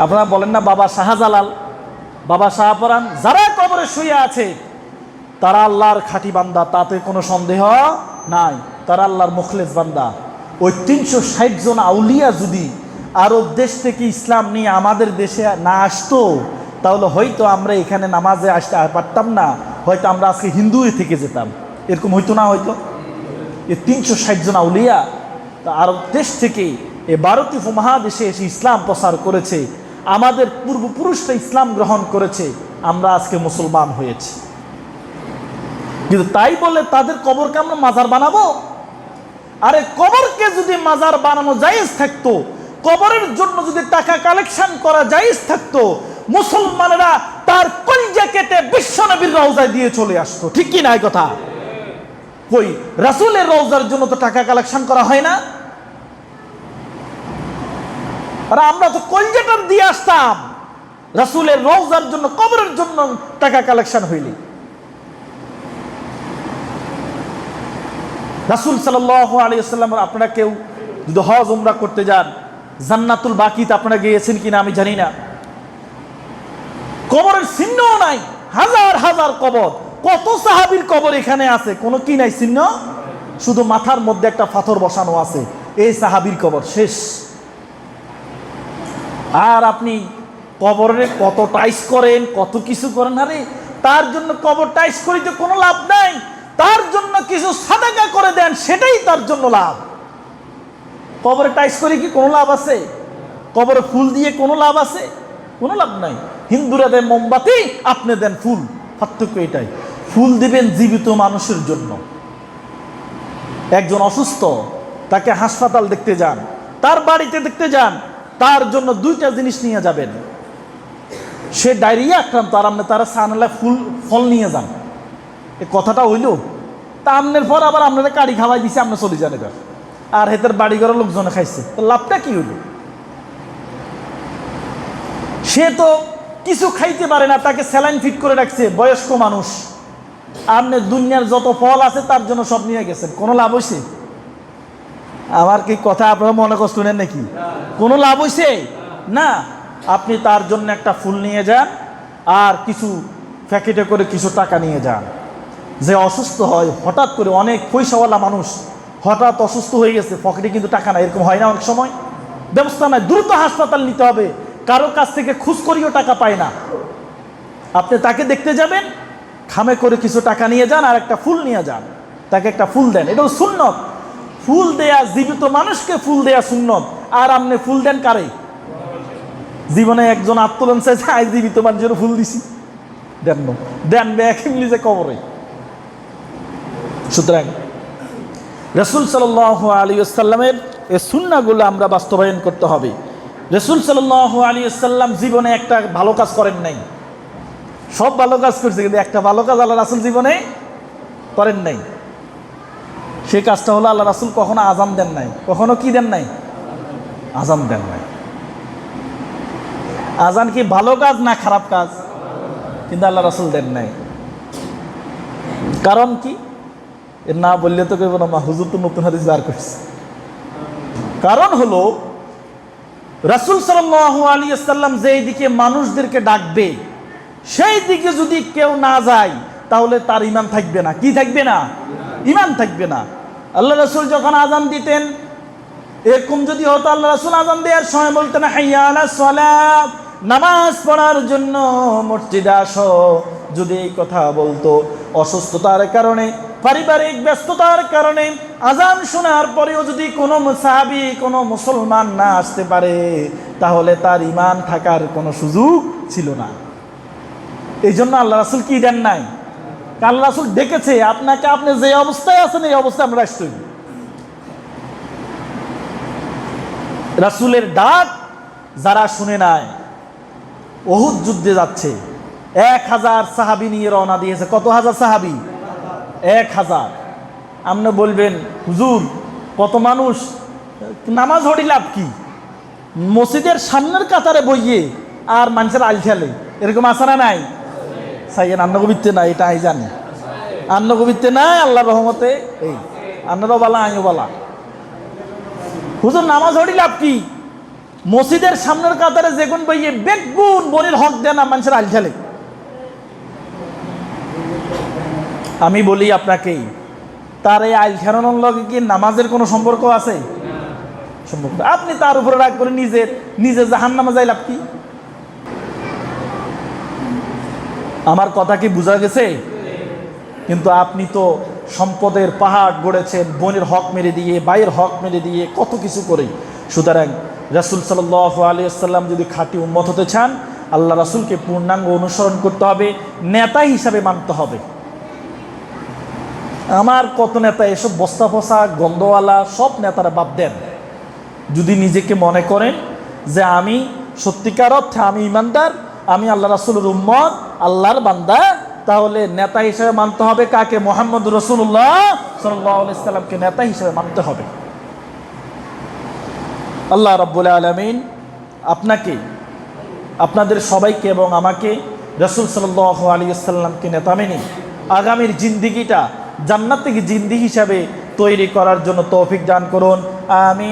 আপনারা বলেন না বাবা শাহজালাল, বাবা শাহপরান, যারা কবরে শুয়ে আছে তারা আল্লাহর খাঁটি বান্দা, তাতে কোনো সন্দেহ নাই, তারা আল্লাহর মুখলেস বান্দা। ওই 360 জন আউলিয়া যদি আরব দেশ থেকে ইসলাম নিয়ে আমাদের দেশে না আসতো, তাহলে হয়তো আমরা এখানে নামাজে আসতে পারতাম না, হয়তো আমরা আজকে হিন্দুই থেকে যেতাম। এরকম হইতো না? হয়তো এই 360 জন আউলিয়া তা আরব দেশ থেকে এই ভারতীয় উপমহাদেশে এসে ইসলাম প্রচার করেছে, আমাদের পূর্বপুরুষরা ইসলাম গ্রহণ করেছে, আমরা আজকে মুসলমান হয়েছি। কিন্তু তাই বলে তাদের কবরকে আমরা মাজার বানাবো? আরে কবরকে যদি মাজার বানানো জায়েজ থাকতো, কবরের জন্য যদি টাকা কালেকশন করা জায়েজ থাকতো, মুসলমানেরা তার কলিজা কেটে বিশ্বনবীর রওজায় দিয়ে চলে আসতো। ঠিক কি না এই কথা? কই রাসূলের রওজার জন্য তো টাকা কালেকশন করা হয় না? আর আমরা তো কলিজাটার দিয়ে আসতাম রাসূলের রওজার জন্য, কবরের জন্য টাকা কালেকশন হইলি। রাসূল সাল্লাল্লাহু আলাইহি ওয়াসাল্লাম, আপনারা কেউ যদি হজ উমরা করতে যান, জান্নাতুল বাকিতে আপনারা গিয়েছেন কিনা আমি জানি না, কবরের চিহ্নও নাই, হাজার হাজার কবর, কত সাহাবীর কবর এখানে আছে, কোনো কি নাই চিহ্ন, শুধু মাথার মধ্যে একটা পাথর বসানো আছে, এই সাহাবীর কবর, শেষ। আর আপনি কবরে কত টাইস করেন, কত কিছু করেন, আরে তার জন্য কবর টাইস করিতে কোনো লাভ নাই, তার জন্য কিছু সাদাকা করে দেন, সেটাই তার জন্য লাভ। কবরে টাইস করে কি কোনো লাভ আছে? কবরে ফুল দিয়ে কোনো লাভ আছে? কোনো লাভ নাই। হিন্দুরা দেন মোমবাতি, আপনি দেন ফুল, পার্থক্য এটাই। ফুল দিবেন জীবিত মানুষের জন্য। একজন অসুস্থ, তাকে হাসপাতাল দেখতে যান, তার বাড়িতে দেখতে যান, তার জন্য দুইটা জিনিস নিয়ে যাবেন। সে ডায়রিয়া আক্রান্ত, আর আপনি তারা সানালা ফুল ফল নিয়ে যান, এ কথাটা হইল? তা আমনের পর আবার আপনারা কাড়ি খাওয়াই দিছে, আপনি চলে যান এবার, আর হেতের বাড়ি ঘরের লোকজনে খাইছে, তো লাভটা কি হইল? সে তো কিছু খাইতে পারে না, তাকে স্যালাইন ফিট করে রাখছে, বয়স্ক মানুষ, আপনি দুনিয়ার যত ফল আছে তার জন্য সব নিয়ে গেছেন, কোনো লাভ হয়েছে? আমার কি কথা আপনারা মনে কষ্ট নেন নাকি? কোনো লাভ হয়েছে না। আপনি তার জন্য একটা ফুল নিয়ে যান, আর কিছু প্যাকেটে করে কিছু টাকা নিয়ে যান। যে অসুস্থ হয় হঠাৎ করে, অনেক পয়সাওয়ালা মানুষ হঠাৎ অসুস্থ হয়ে গেছে, পকেটে কিন্তু টাকা নাই, এরকম হয় না অনেক সময়? ব্যবস্থা নাই, দ্রুত হাসপাতাল নিতে হবে, কারো কাছ থেকে খুশ করিও টাকা পায় না, আপনি তাকে দেখতে যাবেন, খামে করে কিছু টাকা নিয়ে যান, আর একটা ফুল নিয়ে যান, তাকে একটা ফুল দেন, এটাও সুন্নত। ফুল দেয়া, জীবিত মানুষকে ফুল দেয়া সুন্নত, আর আপনি ফুল দেন কারে? জীবনে একজন আত্মলন চাইছে, আজ জীবিত মানুষের ফুল দিছি, দেন দেন বেকিমলি যে কবরে। সুতরাং রাসূল সাল্লাল্লাহু আলাইহি ওয়াসাল্লামের এই সুন্নাহগুলো আমরা বাস্তবায়ন করতে হবে। রাসূল সাল্লাল্লাহু আলাইহি ওয়াসাল্লাম জীবনে একটা ভালো কাজ করেন নাই, সব ভালো কাজ করছে, কিন্তু একটা ভালো কাজ আল্লাহ রাসূল জীবনে করেন নাই। সেই কাজটা হলো, আল্লাহ রাসূল কখনো আযান দেন নাই, কখনো কি দেন নাই? আযান দেন নাই। আযান কি ভালো কাজ না খারাপ কাজ? কিন্তু আল্লাহ রাসূল দেন নাই। কারণ কি? এর না বললে তো কেউ না, হুজুর তো নতুন হাদিস বার করছে। কারণ হলো, রাসূল সাল্লাল্লাহু আলাইহি ওয়াসাল্লাম যেই দিকে মানুষদেরকে ডাকবে, সেই দিকে যদি কেউ না যায়, তাহলে তার ঈমান থাকবে না। কি থাকবে না? ঈমান থাকবে না। আল্লাহ রাসূল যখন আযান দিতেন, এরকম যদি হতো, আল্লাহ রাসূল আযান দেওয়ার সময় বলতেন, হাইয়া আলাস সালাত, নামাজ পড়ার জন্য মসজিদে আসো। যদি এই কথা বলতো, অসুস্থতার কারণে, পারিবারিক ব্যস্ততার কারণে আযান শোনার পরেও যদি কোনো সাহাবী, কোনো মুসলমান না আসতে পারে, তাহলে তার ঈমান থাকার কোনো সুযোগ ছিল না। এই জন্য আল্লাহ রাসূল কি দেন নাই? আল্লাহ রাসূল ডেকেছে আপনাকে, আপনি যে অবস্থায় আছেন এই অবস্থায় আমরা আসতে হবে। রাসূলের ডাক যারা শুনে নাই, উহুদ যুদ্ধে যাচ্ছে, 1000 সাহাবী নিয়ে রওনা দিয়েছে। কত হাজার সাহাবী? 1000। আপনি বলবেন, হুজুর কত মানুষ, নামাজ হড়ি লাভ কি? মসজিদের সামনের কাতারে বইয়ে আর মানুষের আল খেলে, এরকম আছে না নাই? সাইয়েন আন্নগবিত্তে নাই, এটা আই জানি, আন্নগবিত্তে নাই, আল্লাহর রহমতে এই আন্নারও বালা, আইও বালা। হুজুর নামাজ হড়ি লাভ কি? মসজিদের সামনের কাতারে যেগুন বইয়ে বেগুন বনির হক দেন না, মানুষের আল খেলে। আমি বলি আপনাকে, তার এই আইল খেলানোর লগে কি নামাজের কোনো সম্পর্ক আছে? সম্পর্ক। আপনি তার উপরে রাগ করে নিজে জাহান্নামে যাই লাভ কি? আমার কথা কি বোঝা গেছে? কিন্তু আপনি তো সম্পদের পাহাড় গড়েছেন, বোনের হক মেরে দিয়ে, ভাইয়ের হক মেরে দিয়ে, কত কিছু করে। সুতরাং রাসূল সাল্লাল্লাহু আলাইহি ওয়াসাল্লাম যদি খাঁটি উম্মত হতে চান, আল্লাহ রাসূলকে পূর্ণাঙ্গ অনুসরণ করতে হবে, নেতা হিসাবে মানতে হবে। আমার কত নেতা এসব বস্তা ফসা গন্ধওয়ালা সব নেতারা বাদ দেন। যদি নিজেকে মনে করেন যে আমি সত্যিকার অর্থে আমি ইমানদার, আমি আল্লাহ রাসূলের উম্মত, আল্লাহর বান্দা, তাহলে নেতা হিসেবে মানতে হবে কাকে? মুহাম্মদ রাসূলুল্লাহ সাল্লাল্লাহু আলাইহি ওয়াসাল্লামকে নেতা হিসেবে মানতে হবে। আল্লাহ রাব্বুল আলামিন আপনাকে, আপনাদের সবাইকে এবং আমাকে রাসূল সাল্লাল্লাহু আলাইহি ওয়াসাল্লামকে নেতা মেনে আগামীর জিন্দেগিটা জান্নাতের জিন্দেগি হিসাবে তৈরি করার জন্য তৌফিক দান করুন। আমিন।